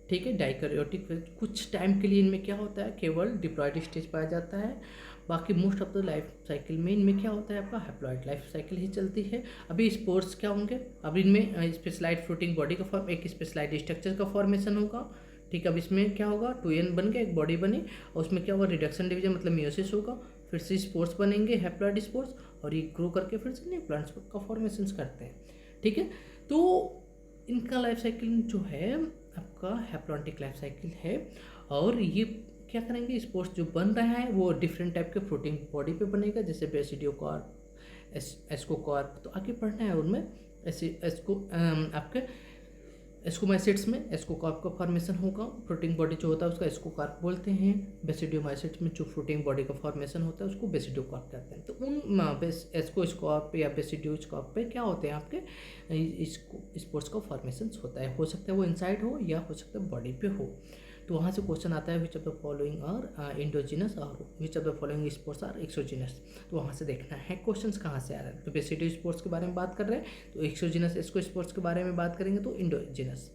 ठीक है। डाइकैरियोटिक कुछ टाइम के लिए इनमें क्या होता है, केवल डिप्लॉइड स्टेज पाया जाता है, बाकी most of the life cycle में इनमें क्या होता है, आपका हैप्लॉइड लाइफ साइकिल ही चलती है। अभी स्पोर्स क्या होंगे, अब इनमें स्पेशलाइज्ड फ्रूटिंग बॉडी का फॉर्म, एक स्पेशलाइज्ड स्ट्रक्चर का फॉर्मेशन होगा, ठीक है। अब इसमें क्या होगा, 2n बन गया, एक बॉडी बनी, और उसमें क्या होगा, रिडक्शन डिवीजन मतलब मियोसिस होगा, फिर से स्पोर्स बनेंगे, हैप्लॉइड स्पोर्स, और ये ग्रो करके फिर से न्यू प्लांट्स का फॉर्मेशन करते हैं, ठीक है। तो इनका लाइफ साइकिल जो है आपका हैप्लॉन्टिक लाइफ साइकिल है। और ये क्या करेंगे, स्पोर्स जो बन रहा है वो डिफरेंट टाइप के प्रोटीन बॉडी पे बनेगा, जैसे बेसिडियोकार्प, एस्कोकार्प, तो आगे पढ़ना है उनमें। ऐसे एस्को आपके एस्कोमाइसिट्स में एस्कोकार्प का फॉर्मेशन होगा, फ्लोटिंग बॉडी जो होता है उसका एस्कोकार्प बोलते हैं। बेसिडियोमाइसिट्स में जो फ्लोटिंग बॉडी का फॉर्मेशन होता है उसको बेसिडियोकार्प कहते हैं। तो उन एस्कोस्कार्प या बेसिडियोस्कार्प पे क्या होते हैं आपके स्पोर्स का फॉर्मेशन होता है। हो सकता है वो इनसाइड हो या हो सकता है बॉडी पे हो। तो वहाँ से क्वेश्चन आता है which of the following are endogenous or which of the following spores are exogenous. तो वहाँ से देखना है क्वेश्चंस कहाँ से आ रहे हैं। तो बेसिडियो स्पोर्ट्स के बारे में बात कर रहे हैं तो एक्सोजिनस, इसको स्पोर्ट्स के बारे में बात करेंगे तो इंडोजिनस,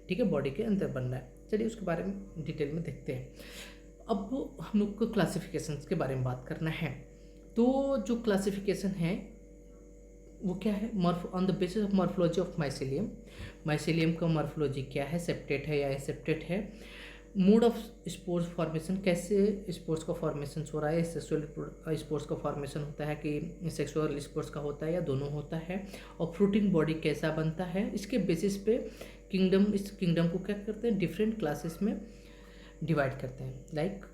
ठीक है, बॉडी के अंदर बन रहा है। चलिए उसके बारे में डिटेल में देखते हैं। अब हम लोग को क्लासिफिकेशन के बारे में बात करना है। तो जो क्लासिफिकेशन है वो क्या है, on the basis of morphology of mycelium. Mycelium का मॉर्फोलॉजी क्या है, सेप्टेट है या एसेप्टेट है। मोड ऑफ स्पोर्स फॉर्मेशन, कैसे स्पोर्स का फॉर्मेशन हो रहा है, सेक्सुअल स्पोर्स का फॉर्मेशन होता है कि सेक्सुअल स्पोर्स का होता है या दोनों होता है, और फ्रूटिंग बॉडी कैसा बनता है। इसके बेसिस पे इस किंगडम को क्या करते हैं, डिफरेंट क्लासेस में डिवाइड करते हैं, लाइक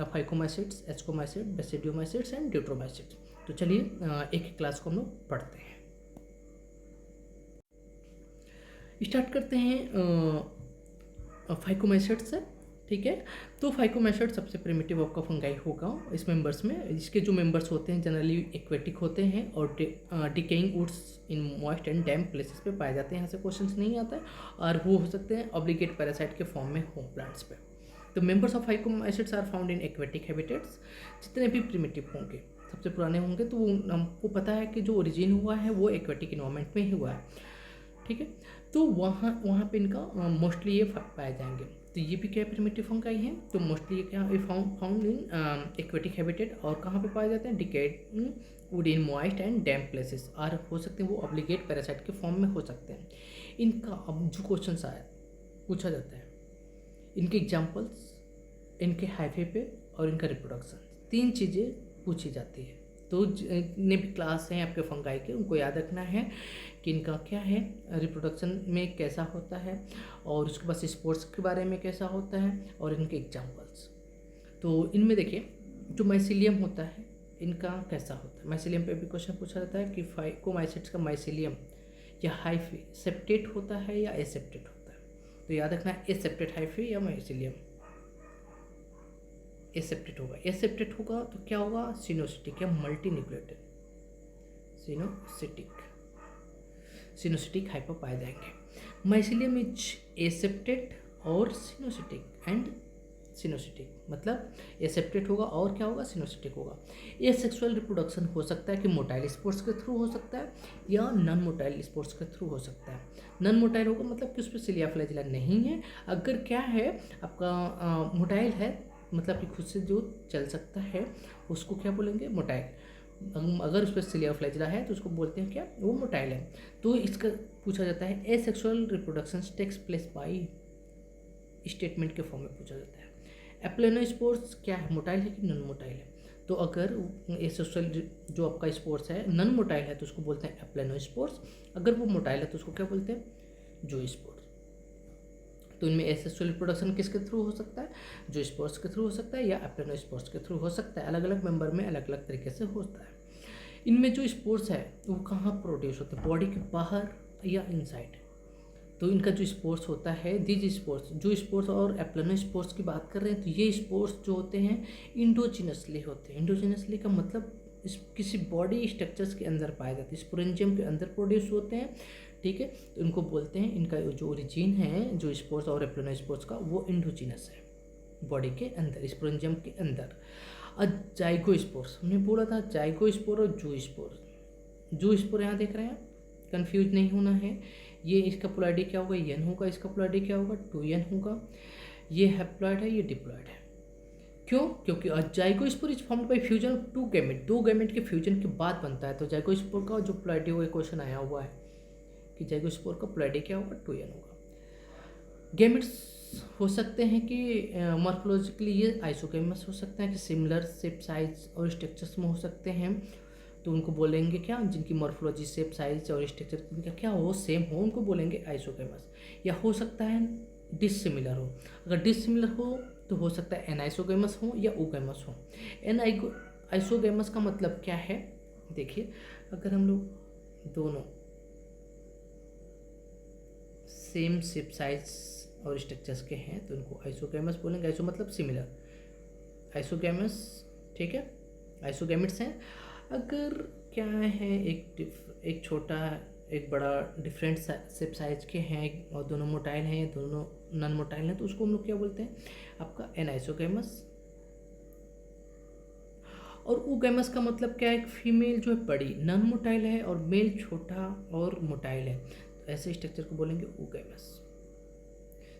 फाइकोमाइसिट्स, एस्कोमाइसिट, बेसिडियोमाइसिट्स एंड ड्यूट्रोमाइसिट्स। तो चलिए एक एक क्लास को हम लोग पढ़ते हैं। स्टार्ट करते हैं फाइकोमाइसिट्स से, ठीक है। तो फाइकोमाइसिट सबसे प्रिमिटिव आपका फंगाई होगा इस मेंबर्स में। इसके जो मेंबर्स होते हैं जनरली एक्वेटिक होते हैं और decaying woods in moist and damp places पे पाए जाते हैं। यहाँ से क्वेश्चंस नहीं आता है, और वो हो सकते हैं ऑब्लिगेट पैरासाइट के फॉर्म में होम प्लांट्स पे। तो members of phycomycetes are found in aquatic habitats. जितने भी प्रिमिटिव होंगे, सबसे पुराने होंगे, तो हमको पता है कि जो ओरिजिन हुआ है वो एक्वेटिक इन्वायरमेंट में ही हुआ है, ठीक है। तो वहाँ पे इनका मोस्टली ये पाए जाएंगे। तो ये भी क्या प्रिमिटिव फंगाई हैं। तो मोस्टली ये क्या फाउंड इन एक्वेटिक हैबिटेट, और कहाँ पे पाए जाते हैं, decade would in moist and damp places, और हो सकते हैं वो ऑब्लिगेट पैरासाइट के फॉर्म में हो सकते हैं। इनका अब जो क्वेश्चन आया पूछा जाता है, इनके एग्जाम्पल्स, इनके हाइफे पे और इनका रिप्रोडक्शन, तीन चीज़ें पूछी जाती है। तो जितने भी क्लास हैं आपके फंगाई के, उनको याद रखना है कि इनका क्या है, रिप्रोडक्शन में कैसा होता है, और उसके बाद स्पोर्ट्स के बारे में कैसा होता है, और इनके एग्जाम्पल्स। तो इनमें देखिए जो माइसिलियम होता है इनका कैसा होता है। माइसिलियम पे भी क्वेश्चन पूछा जाता है कि फाइकोमाइसिट्स का माइसिलियम या हाइफे सेप्टेट होता है या एसेप्टेट होता है। तो याद रखना है एसेप्टेट हाइफे या माइसिलियम एसेप्टेट होगा। एसेप्टेट होगा तो क्या होगा, सिनोसिटिक या मल्टी न्यूक्लियोटाइड, सिनोसिटिक हाइपर पाए जाएंगे। माइसिलियम इज एसेप्टेट और सिनोसिटिक एंड सिनोसिटिक, मतलब एसेप्टेट होगा और क्या होगा, सिनोसिटिक होगा। ये सेक्सुअल रिप्रोडक्शन हो सकता है कि मोटाइल स्पोर्ट्स के थ्रू हो सकता है या नॉन मोटाइल स्पोर्ट्स के थ्रू हो सकता है। नॉन मोटाइल होगा मतलब कि उस पर सिलिया फ्लैजिला नहीं है। अगर क्या है आपका मोटाइल है, मतलब कि खुद से जो चल सकता है उसको क्या बोलेंगे, मोटाइल। अगर उस पर सिलिया फ्लैजिला है तो उसको बोलते हैं क्या, वो मोटाइल है। तो इसका पूछा जाता है asexual reproduction takes place by, statement के फॉर्म में पूछा जाता है। एप्लेनोस्पोर्स क्या है, मोटाइल है कि नॉन मोटाइल है। तो अगर एसेक्सुअल जो आपका स्पोर्ट्स है नॉन मोटाइल है तो उसको बोलते हैं एप्लेनोस्पोर्स, अगर वो मोटाइल है तो उसको क्या बोलते हैं, जो स्पोर्ट्स। तो इनमें एसेक्सुअल रिप्रोडक्शन किसके थ्रू हो सकता है, जो स्पोर्ट्स के थ्रू हो सकता है या एप्लेनोस्पोर्स के थ्रू हो सकता है। अलग अलग मेंबर में अलग अलग तरीके से होता है। इनमें जो स्पोर्ट्स है वो कहाँ प्रोड्यूस होते हैं, बॉडी के बाहर या इनसाइड। तो इनका जो स्पोर्ट्स होता है, दीज स्पोर्ट्स, जो स्पोर्ट्स और एप्लेनोस्पोर्स की बात कर रहे हैं, तो ये स्पोर्ट्स जो होते हैं इंडोजिनसली होते हैं। इंडोजिनसली का मतलब किसी बॉडी स्ट्रक्चर्स के अंदर पाए जाते हैं, स्पोरेंजियम के अंदर प्रोड्यूस होते हैं, ठीक है। तो इनको बोलते हैं, इनका जो ओरिजिन है जो स्पोर्ट्स और एप्लेनोस्पोर्स का, वो इंडोजिनस है, बॉडी के अंदर, स्पोरेंजियम के अंदर। और जाइगोस्पोर्स हमने बोला था, जाइगोस्पोर और जूस्पोर। जूस्पोर यहाँ देख रहे हैं, कंफ्यूज नहीं होना है। ये इसका पोलैरिटी क्या होगा, एन होगा, इसका पोलैरिटी क्या होगा, 2n होगा। ये हैप्लॉइड है, ये डिप्लॉइड है। क्यों, क्योंकि zygospore is formed by fusion of two gamete, दो गैमेट के फ्यूजन के बाद बनता है। तो जाइगोस्पोर का जो पोलैरिटी होगा, क्वेश्चन आया हुआ है कि जाइगोस्पोर का पोलैरिटी क्या होगा, 2n होगा। गैमेट्स हो सकते हैं कि मॉर्फोलॉजिकली ये आइसोगैमस हो सकते हैं कि सिमिलर शेप, साइज और स्ट्रक्चर्स में हो सकते हैं। तो उनको बोलेंगे क्या, जिनकी मॉर्फोलॉजी, शेप, साइज और स्ट्रक्चर उनका क्या हो, सेम हो, उनको बोलेंगे आइसोगैमस। या हो सकता है डिसिमिलर हो। अगर डिसिमिलर हो तो हो सकता है एनाइसोगैमस हो या ओगैमस हो। आइसोगैमस का मतलब क्या है, देखिए अगर हम लोग दोनों सेम शेप साइज और स्ट्रक्चर्स के हैं तो उनको आइसोगैमस बोलेंगे। आइसो मतलब सिमिलर, आइसोगैमस, ठीक है, आइसोगैमेट्स हैं। अगर क्या है, एक छोटा एक बड़ा डिफरेंट शेप साइज के हैं और दोनों मोटाइल हैं या दोनों नॉन मोटाइल हैं तो उसको हम लोग क्या बोलते हैं, आपका एनाइसोगैमस। और ओगैमस का मतलब क्या है, एक फीमेल जो है बड़ी नॉन मोटाइल है और मेल छोटा और मोटाइल है, तो ऐसे स्ट्रक्चर को बोलेंगे ओगैमस।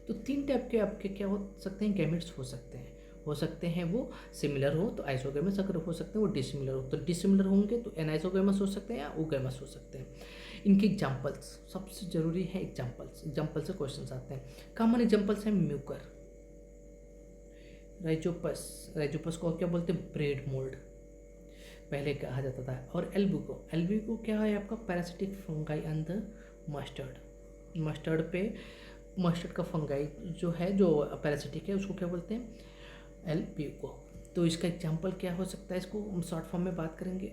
तो 3 टाइप के आपके क्या हो सकते हैं, गैमेट्स हो सकते हैं वो सिमिलर हो तो आइसोगैमस, अगर हो सकते हैं वो डिसिमिलर हो तो डिसिमिलर होंगे तो एनाइसोगैमस हो सकते हैं या ओगैमस हो सकते हैं। इनके एग्जांपल्स सबसे जरूरी है, एग्जांपल से क्वेश्चंस आते हैं। कॉमन एग्जांपल्स हैं म्यूकर, राइजोपस को क्या बोलते हैं, ब्रेड मोल्ड पहले कहा जाता था। और एल्ब्यूको क्या है आपका, पैरासिटिक फंगाई अंदर मस्टर्ड का फंगाई जो है, जो पैरासिटिक है, उसको क्या बोलते हैं, एल्ब्यूको। तो इसका एग्जांपल क्या हो सकता है, इसको हम शॉर्ट फॉर्म में बात करेंगे,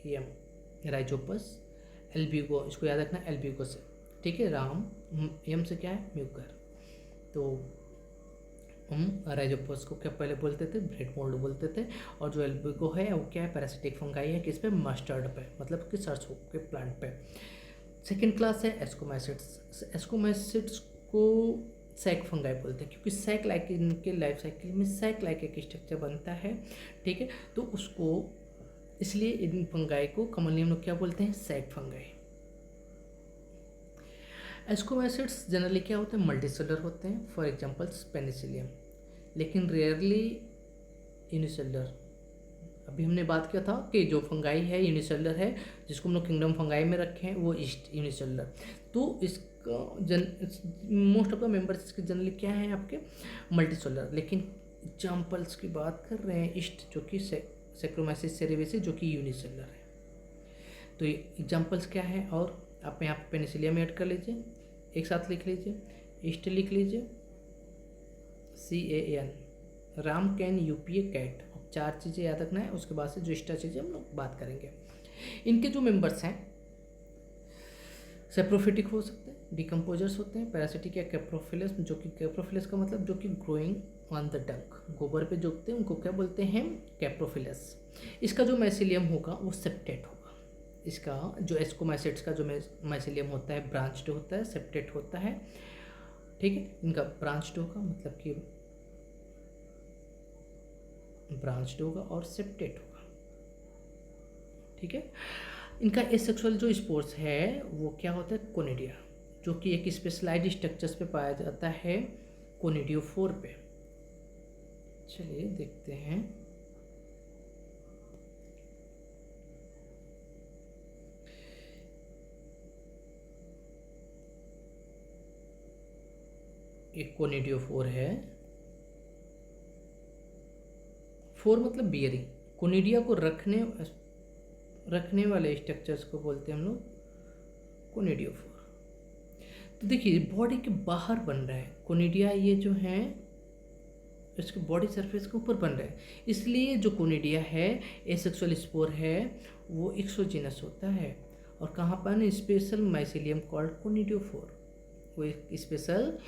RAM, राइजोपस, एल्ब्यूको, इसको याद रखना एल्ब्यूको से, ठीक है, राम, एम से क्या है, म्यूकर। तो हम राइजोपस को क्या पहले बोलते थे, ब्रेड मोल्ड बोलते थे। और जो एल्ब्यूको है वो क्या है, पैरासिटिक फंगाई है, किस पे, मस्टर्ड पे, मतलब कि सरसों के प्लांट पे। सेकेंड क्लास है एस्कोमैसिड्स को सैक फंगाई बोलते हैं, क्योंकि सैक लाइक इनके लाइफ साइकिल में सैक लाइक एक स्ट्रक्चर बनता है, ठीक है, तो उसको इसलिए इन फंगाई को कॉमनली हम लोग क्या बोलते हैं, सैक फंगाई। एस्कोमैसिड्स जनरली क्या होते हैं, मल्टीसेलुलर होते हैं, फॉर एग्जांपल्स पेनिसिलियम, लेकिन रेयरली यूनिसेलुलर। अभी हमने बात किया था कि जो फंगाई है यूनिसेलुलर है, जिसको हम लोग किंगडम फंगाई में रखे हैं, वो ईस्ट यूनिसेलुलर। तो इसका मोस्ट ऑफ द मेंबर्स इसके जनरली क्या है आपके, मल्टीसेलुलर। लेकिन एग्जाम्पल्स की बात कर रहे हैं, ईस्ट जो कि सैक्रोमाइसिस सेरेविसी जो कि यूनिसेलुलर है। तो ये एग्जाम्पल्स क्या है, और आप यहाँ पे पेनिसिलियम ऐड कर लीजिए, एक साथ लिख लीजिए, ईस्ट लिख लीजिए, CAN, Ram, can, UPA, cat. 4 चीज़ें याद रखना है, उसके बाद से जो एक्स्ट्रा चीज़ें हम लोग बात करेंगे। इनके जो मेंबर्स हैं, सेप्रोफिटिक हो सकते हैं, डिकम्पोजर्स होते हैं, पैरासिटिक या कैप्रोफिलस, जो कि कैप्रोफिलस का मतलब जो कि ग्रोइंग ऑन द डंक, गोबर पे जो उगते हैं उनको क्या बोलते हैं, कैप्रोफिलस। इसका जो माइसिलियम होगा वो सेप्टेट होगा। इसका जो एस्कोमाइसिड्स का जो माइसिलियम होता है ब्रांच्ड होता है, सेप्टेट होता है, ठीक है, इनका ब्रांच्ड होगा, मतलब कि ब्रांच्ड होगा और सेप्टेट होगा, ठीक है। इनका एसेक्सुअल जो स्पोर्स है वो क्या होता है, कोनिडिया, जो कि एक स्पेशलाइज्ड स्ट्रक्चर्स पे पाया जाता है, कोनिडियोफोर पे। चलिए देखते हैं, एक कोनिडियोफोर है, 4 मतलब बियरिंग, कोनिडिया को रखने वाले स्ट्रक्चर्स को बोलते हैं हम लोग कोनिडियोफोर। तो देखिए बॉडी के बाहर बन रहा है कोनिडिया, ये जो है इसके बॉडी सरफेस के ऊपर बन रहा है, इसलिए जो कोनिडिया है, एसेक्सुअल स्पोर है, वो एक्सोजिनस होता है। और कहाँ पर, स्पेशल माइसिलियम कॉल्ड कोनिडियोफोर, वो एक स्पेशल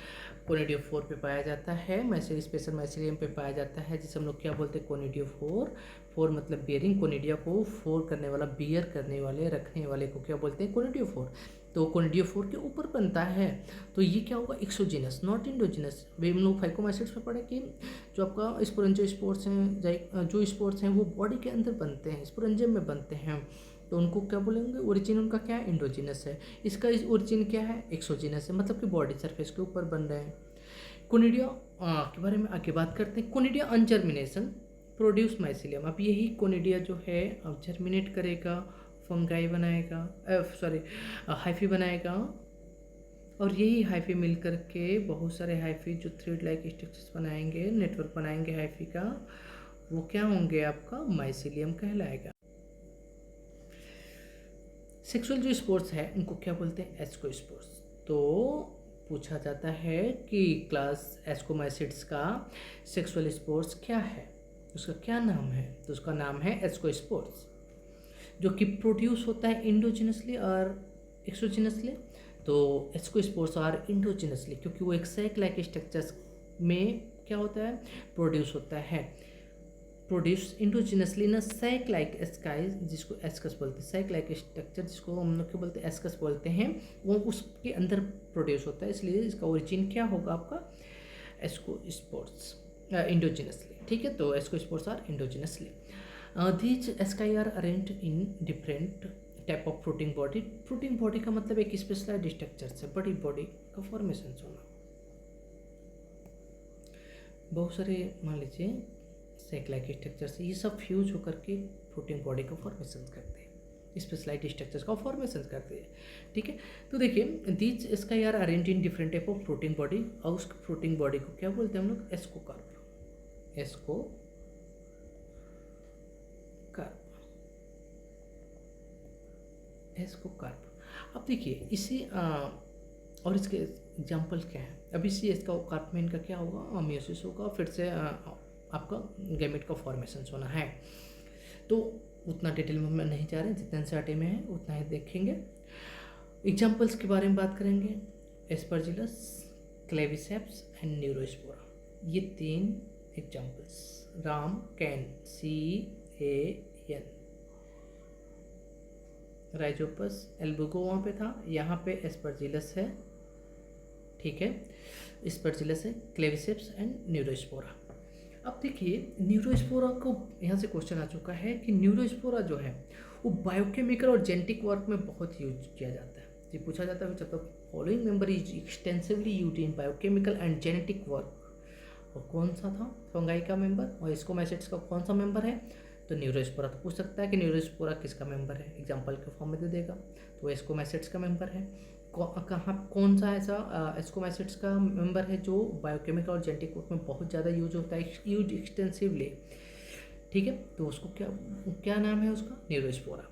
कोनिडियोफोर पे पाया जाता है, स्पेशल माइसिलियम पे पाया जाता है, जिसे हम लोग क्या बोलते हैं, कोनिडियोफोर। फोर मतलब बियरिंग, कोनिडिया को फोर करने वाला, बियर करने वाले, रखने वाले को क्या बोलते हैं, कोनिडियोफोर। तो कोनिडियोफोर के ऊपर बनता है, तो ये क्या होगा, एक्सोजिनस, नॉट इंडोजिनस। वे हम लोग फाइकोमाइसिड्स में पढ़े कि जो आपका स्पोरेंजियो स्पोर्स हैं, जो स्पोर्स हैं वो बॉडी के अंदर बनते हैं, स्पोरेंजियम में बनते हैं, तो उनको क्या बोलेंगे, ओरिजिन उनका क्या है, इंडोजिनस है। इसका ओरिजिन क्या है, एक्सोजिनस है, मतलब कि बॉडी सरफेस के ऊपर बन रहे हैं। कोनिडिया के बारे में आगे बात करते हैं। Conidia on germination produce mycelium. अब यही कोनिडिया जो है अब जर्मिनेट करेगा, फंगाई बनाएगा, हाइफी बनाएगा, और यही हाइफी मिल करके बहुत सारे हाइफी जो थ्रेड लाइक स्ट्रक्चर्स बनाएंगे, नेटवर्क बनाएंगे हाइफी का, वो क्या होंगे, आपका माइसिलियम कहलाएगा। सेक्सुअल जो स्पोर्स है उनको क्या बोलते हैं, एस्कोस्पोर्स। तो पूछा जाता है कि क्लास एस्कोमाइसिड्स का सेक्सुअल स्पोर्स क्या है, उसका क्या नाम है, तो उसका नाम है एस्कोस्पोर्स, जो कि प्रोड्यूस होता है इंडोजिनसली और एक्सोजिनसली। तो एस्कोस्पोर्स आर इंडोजिनसली, क्योंकि वो एक सैक लाइक स्ट्रक्चर्स में क्या होता है, प्रोड्यूस होता है, प्रोड्यूस इंडोजिनसली इन सैक लाइक स्काई, जिसको एस्कस बोलते हैं, सैक लाइक स्ट्रक्चर जिसको हम लोग क्या बोलते हैं, एस्कस बोलते हैं, वो उसके अंदर प्रोड्यूस होता है, इसलिए इसका ओरिजिन क्या होगा आपका, एस्कोस्पोर्स इंडोजिनसली। ठीक है, तो ascospores are endogenously. These asci are arranged in different type of fruiting body. Fruiting body का मतलब एक स्पेशलाइज्ड स्ट्रक्चर से बड़ी बॉडी का फॉर्मेशन होना। बहुत सारे मान लीजिए सैक लाइक स्ट्रक्चर से ये सब फ्यूज होकर के फ्रूटिंग बॉडी का फॉर्मेशन करते हैं, स्पेशलाइज्ड स्ट्रक्चर्स का फॉर्मेशन करते हैं। ठीक है, तो देखिए दीज इसका यार arrange in different type of fruiting body, और उस फ्रूटिंग बॉडी को क्या बोलते हैं हम लोग, एस्कोकार्प, एस्कोकार्प। अब देखिए इसी और इसके एग्जाम्पल क्या है, अभी इसी एस्कोकार्प में इनका क्या होगा, मियोसिस होगा, फिर से आपका गैमेट का फॉर्मेशन होना है। तो उतना डिटेल में हम नहीं जा रहे हैं, जितना एनसीईआरटी में है उतना ही देखेंगे। एग्जाम्पल्स के बारे में बात करेंगे, एस्परजिलस, क्लेविसेप्स एंड न्यूरोस्पोरा, ये 3 एग्जाम्पल्स, राम कैन, CAN, राइजोपस एल्बुगो वहाँ पे था, यहाँ पे एस्परजिलस है। ठीक है, एस्परजिलस है, क्लेविसेप्स एंड न्यूरोस्पोरा। अब देखिए न्यूरोस्पोरा को यहाँ से क्वेश्चन आ चुका है कि न्यूरोस्पोरा जो है वो बायोकेमिकल और जेनेटिक वर्क में बहुत यूज किया जाता है। ये पूछा जाता है जब तक following member is extensively used in biochemical and genetic work, और कौन सा था फंगाई का मेंबर, और स्कोमैसिड्स का कौन सा मेंबर है, तो न्यूरोस्पोरा। तो पूछ सकता है कि न्यूरोस्पोरा किसका मेंबर है, एग्जाम्पल के फॉर्म में दे देगा, तो स्कोमैसिड्स का मेंबर है। कहाँ कौन सा ऐसा एस्कोमैसिड्स का मेंबर है जो बायोकेमिकल और जेनेटिक वर्क में बहुत ज़्यादा यूज होता है, यूज एक्सटेंसिवली। ठीक है, तो उसको क्या नाम है उसका, न्यूरोस्पोरा।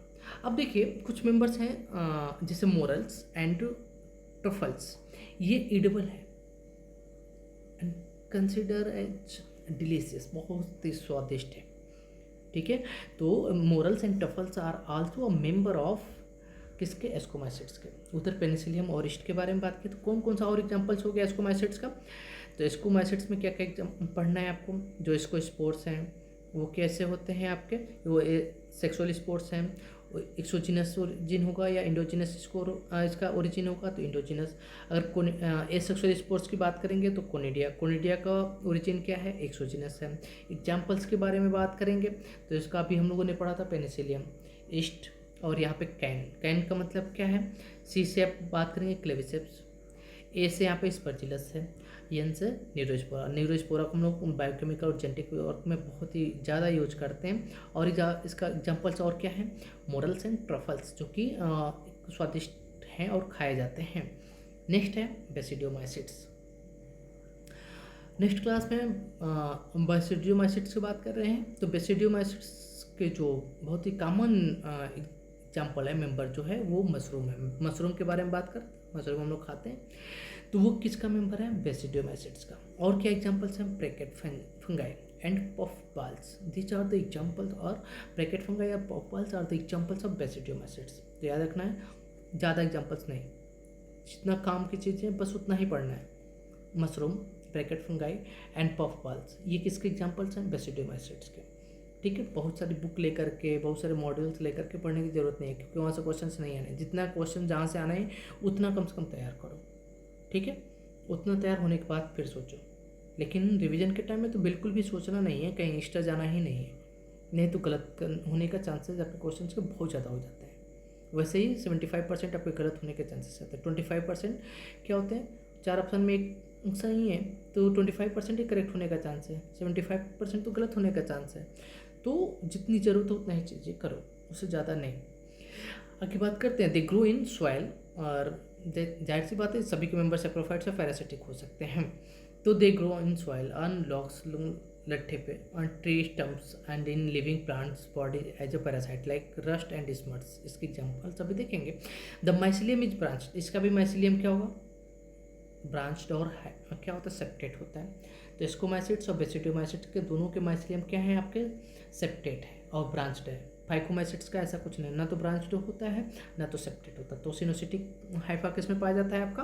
अब देखिए कुछ मेंबर्स हैं जैसे मोरल्स एंड ट्रफल्स, ये एडिबल है एंड कंसिडर एज डिलीशियस, बहुत ही स्वादिष्ट है। ठीक है, तो morels and truffles are also a member of किसके, एस्कोमैसिड्स के। उधर पेनिसिलियम और ईस्ट के बारे में बात की, तो कौन कौन सा और एग्जांपल्स हो गया एस्कोमैसिड्स का, तो एस्कोमैसिड्स में क्या क्या पढ़ना है आपको, जो इसको स्पोर्स हैं वो कैसे होते हैं आपके, वो सेक्सुअल स्पोर्स हैं, एक्सोजिनस ओरिजिन होगा या इंडोजिनस इसका ओरिजिन होगा, तो इंडोजिनस। अगर एसेक्सुअल स्पोर्स की बात करेंगे तो कोनिडिया का ओरिजिन क्या है, एक्सोजिनस है। एग्जाम्पल्स के बारे में बात करेंगे तो इसका अभी हम लोगों ने पढ़ा था पेनिसिलियम, ईस्ट, और यहाँ पे कैन का मतलब क्या है, C से आप बात करेंगे क्लेविसेप्स, A से यहाँ पे स्पर्जिलस है, N से न्यूरोस्पोरा को हम लोग बायोकेमिकल और जेनेटिक वर्क में बहुत ही ज़्यादा यूज करते हैं। और इसका एग्जांपल्स और क्या है, मोरल्स एंड ट्रफल्स, जो कि स्वादिष्ट हैं और खाए जाते हैं। नेक्स्ट है बेसिडियोमाइसिड्स। नेक्स्ट क्लास में बेसिडियोमाइसिड्स की बात कर रहे हैं, तो बेसिडियोमाइसिड्स के जो बहुत ही कॉमन एग्जाम्पल है मेंबर जो है वो मशरूम है। मशरूम के बारे में बात कर, मशरूम हम लोग खाते हैं, तो वो किसका मेंबर है, बेसिडियोमाइसिड्स का। और क्या एग्जांपल्स हैं, bracket fungi and puff balls, this are the examples, और ब्रैकेट फंगाई या puff balls are the examples of basidiomycetes. तो याद रखना है, ज़्यादा एग्जांपल्स नहीं, जितना काम की चीज़ें बस उतना ही पढ़ना है। Mushroom, bracket fungi and puff balls, ये किसके एग्जांपल्स हैं, बेसिडियोमाइसिड्स के। ठीक है, बहुत सारी बुक लेकर के, बहुत सारे मॉड्यूल्स लेकर के पढ़ने की ज़रूरत नहीं है, क्योंकि वहाँ से क्वेश्चंस नहीं आने, जितना क्वेश्चन जहाँ से आना है उतना कम से कम तैयार करो। ठीक है, उतना तैयार होने के बाद फिर सोचो, लेकिन रिवीजन के टाइम में तो बिल्कुल भी सोचना नहीं है, कहीं एक्स्ट्रा जाना ही नहीं है, नहीं तो गलत होने का चांसेस आपके क्वेश्चन के बहुत ज़्यादा हो जाते हैं। वैसे ही 75% आपके गलत होने के चांसेस रहते हैं, 25% क्या होते हैं, 4 ऑप्शन में एक सही है, तो 25% ही करेक्ट होने का चांस है, 75% तो गलत होने का चांस है। तो जितनी ज़रूरत हो उतना ही चीज़ें करो, उससे ज़्यादा नहीं। आगे बात करते हैं, दे ग्रो इन सॉइल, और जाहिर सी बात है सभी के मेंबर सेप्रोफाइट से पैरासिटिक हो सकते हैं। तो they grow in soil, on logs, लट्ठे पे, on tree stumps and in living plants body as a parasite like rust and smuts. इसके एग्जाम्पल सभी देखेंगे। द माइसिलियम इज ब्रांच, इसका भी माइसिलियम क्या होगा, ब्रांच्ड, और क्या होता है, सेप्टेट होता है। तो स्कोमैसिड्स और बेसिडियोमाइसिड्स के दोनों के माइसिलियम क्या है आपके, सेप्टेट है और ब्रांच्ड है। फाइकोमाइसिट्स का ऐसा कुछ नहीं, ना तो ब्रांच्ड होता है ना तो सेप्टेट होता है। तो सिनोसिटिक हाइफा किस में पाया जाता है आपका,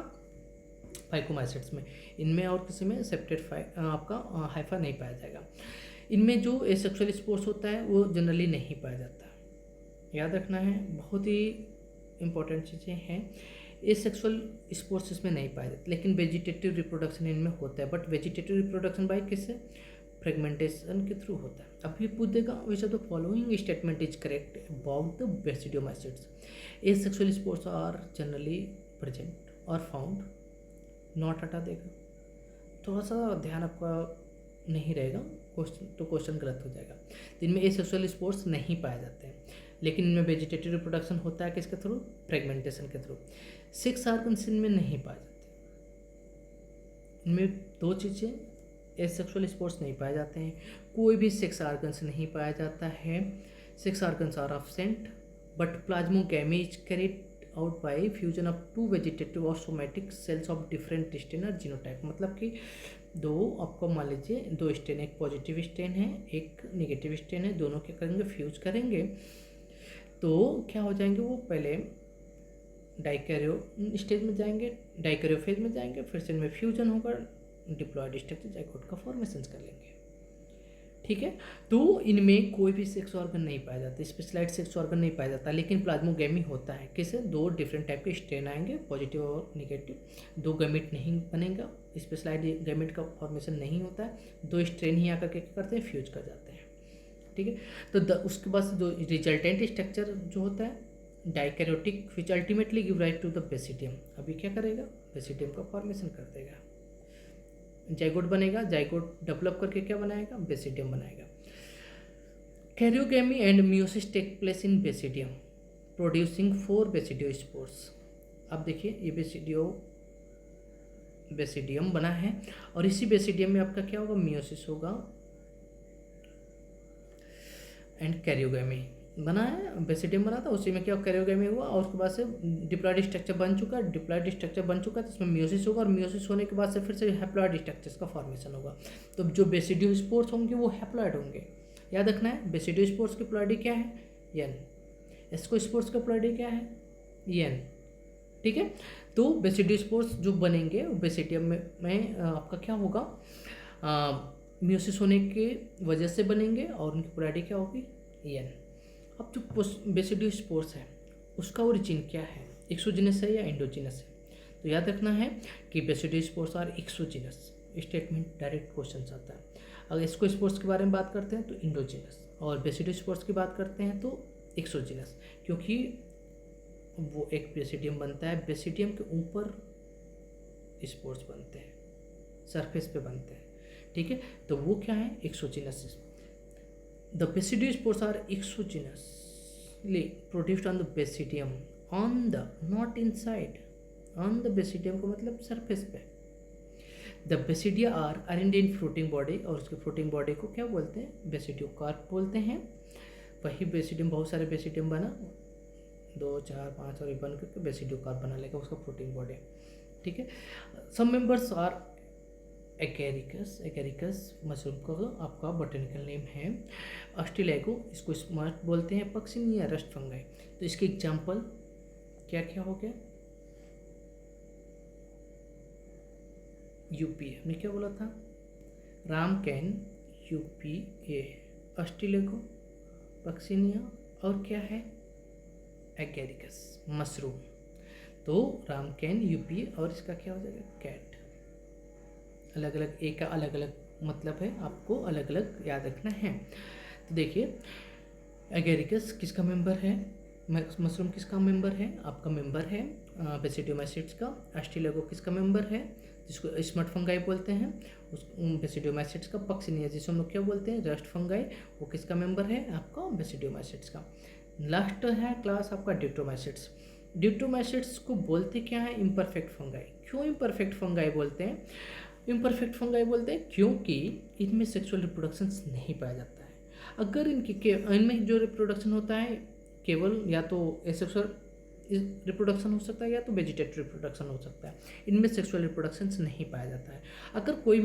फाइकोमाइसिट्स में। इनमें और किसी में सेप्टेट आपका हाइफा नहीं पाया जाएगा। इनमें जो एसेक्सुअल स्पोर्स होता है वो जनरली नहीं पाया जाता, याद रखना है, बहुत ही इंपॉर्टेंट चीज़ें हैं। एसेक्सुअल स्पोर्स इसमें नहीं पाए जाते, लेकिन वेजिटेटिव रिप्रोडक्शन इनमें होता है। बट वेजिटेटिव रिप्रोडक्शन बाय किससे, फ्रेगमेंटेशन के थ्रू होता है। अभी पूछ देगा which of the following statement is correct about the basidiomycetes. Asexual spores are generally present or found, not हटा देगा, थोड़ा सा ध्यान आपका नहीं रहेगा क्वेश्चन, तो क्वेश्चन गलत हो जाएगा। तो इनमें एसेक्सुअल स्पोर्स नहीं पाए जाते हैं, लेकिन इनमें वेजिटेटिव रिप्रोडक्शन होता है किसके थ्रू, फ्रेगमेंटेशन के थ्रू। 6 ऑर्गन्स इनमें नहीं पाए जाते। इनमें दो चीज़ें, एसेक्सुअल स्पोर्स नहीं पाए जाते हैं, कोई भी 6 ऑर्गन्स नहीं पाया जाता है। 6 organs are absent, but plasmogamy is carried out by fusion of 2 vegetative or somatic cells of different strain or genotype. मतलब कि दो आपको मान लीजिए 2 स्टेन, एक पॉजिटिव स्टेन है एक नेगेटिव स्टेन है, दोनों क्या करेंगे, फ्यूज करेंगे, तो क्या हो जाएंगे, वो पहले डाइकैरियो स्टेज में जाएंगे, डाइकैरियो फेज में जाएंगे, फिर से इनमें फ्यूजन होगा, डिप्लॉयड स्ट्रक्चर जाइगोट का फॉर्मेशन कर लेंगे। ठीक है, तो इनमें कोई भी सेक्स ऑर्गन नहीं पाया जाता, स्पेशलाइज्ड सेक्स ऑर्गन नहीं पाया जाता, लेकिन प्लाज्मोगैमी होता है। किसे, 2 डिफरेंट टाइप के स्ट्रेन आएंगे, पॉजिटिव और निगेटिव, 2 गैमेट नहीं बनेगा, स्पेशलाइज्ड गैमेट का फॉर्मेशन नहीं होता है, 2 स्ट्रेन ही आकर के क्या करते हैं, फ्यूज कर जाते हैं। ठीक है, तो उसके बाद जो रिजल्टेंट स्ट्रक्चर जो होता है dikaryotic, which ultimately give rise to the basidium. अभी क्या करेगा, बेसिडियम का फॉर्मेशन कर देगा, जाइगोट बनेगा, जाइगोट डेवलप करके क्या बनाएगा, बेसिडियम बनाएगा। Karyogamy and meiosis take place in basidium producing 4 basidiospores. अब देखिए ये बेसिडियम बना है, और इसी बेसिडियम में आपका क्या होगा, मियोसिस होगा एंड कैरियोगैमी बना है, बेसिडियम बना था, उसी में क्या कैरियोगैमी हुआ, और उसके बाद से डिप्लॉयड स्ट्रक्चर बन चुका है, डिप्लॉयड स्ट्रक्चर बन चुका है तो इसमें मियोसिस होगा, और मियोसिस होने के बाद से फिर से हैप्लॉयड स्ट्रक्चर्स का फॉर्मेशन होगा। तो जो बेसिडियोस्पोर्स होंगे वो हैप्लॉयड होंगे, याद रखना है। बेसिडियोस्पोर्स की प्लॉयडी क्या है, एन। एस्कोस्पोर्स का प्लॉयडी क्या है, एन। ठीक है, तो बेसिडियोस्पोर्स जो बनेंगे वो बेसिडियम में आपका क्या होगा, मियोसिस होने के वजह से बनेंगे, और उनकी प्लॉयडी क्या होगी, एन। अब जो बेसिडियोस्पोर्स है उसका ओरिजिन क्या है, एक्सोजिनस है या एंडोजिनस है। तो याद रखना है कि basidiospores are exogenous, statement direct question आता है। अगर एस्कोस्पोर्स के बारे में बात करते हैं तो इंडोजिनस, और बेसिडियोस्पोर्स की बात करते हैं तो एक्सोजिनस, क्योंकि वो एक बेसिडियम बनता है, बेसिडियम के ऊपर स्पोर्स बनते हैं, सरफेस पे बनते हैं। ठीक है, तो वो क्या है, exogenous. The basidiospores are exogenously produced on the basidium, on the, not inside, on the basidium का मतलब सरफेस पे। The basidia are arranged in fruiting body, और उसके fruiting body को क्या बोलते हैं, बेसिडियोकार्प बोलते हैं। वही बेसिडियम, बहुत सारे बेसिडियम बना, 2 4 5 और ये बन करके बेसिडियोकार्प बना लेगा उसका fruiting body। ठीक है, some members are agaricus mushroom का आपका बोटेनिकल नेम है। अस्टिलेगो, इसको स्मार्ट बोलते हैं, पक्सिनिया रस्ट फंगाई। तो इसके एग्जाम्पल क्या क्या हो गया, यूपी, हमने क्या बोला था, Ram can, UPA, Ustilago, Puccinia, और क्या है, एगेरिकस मशरूम। तो राम कैन, यूपीए, और इसका क्या हो जाएगा, कैट। अलग अलग, एक का अलग अलग मतलब है, आपको अलग अलग याद रखना है। तो देखिए एगेरिकस किसका मेंबर है, मशरूम किसका मेंबर है, आपका मेंबर है बेसिडियोमाइसिट्स का। अस्टिलेगो किसका मेंबर है, जिसको स्मट फंगाई बोलते हैं, उस बेसिडियोमाइसिट्स का। पक्सिनिया जिसको हम लोग क्या बोलते हैं, रस्ट फंगाई, वो किसका मेंबर है, आपका बेसिडियोमाइसिट्स का। लास्ट है क्लास आपका ड्यूक्टोमाइसिट्स। ड्यूक्टोमाइसिट्स को बोलते क्या है, इम्परफेक्ट फंगाई। क्यों इम्परफेक्ट फंगाई बोलते हैं, इम्परफेक्ट फंगाई बोलते हैं क्योंकि इनमें सेक्सुअल रिप्रोडक्शन नहीं पाया जाता है। अगर इनमें जो रिप्रोडक्शन होता है केवल या तो एसेक्सुअल रिप्रोडक्शन हो सकता है या तो वेजिटेटिव रिप्रोडक्शन हो सकता है, इनमें सेक्सुअल रिप्रोडक्शन नहीं पाया जाता है। अगर कोई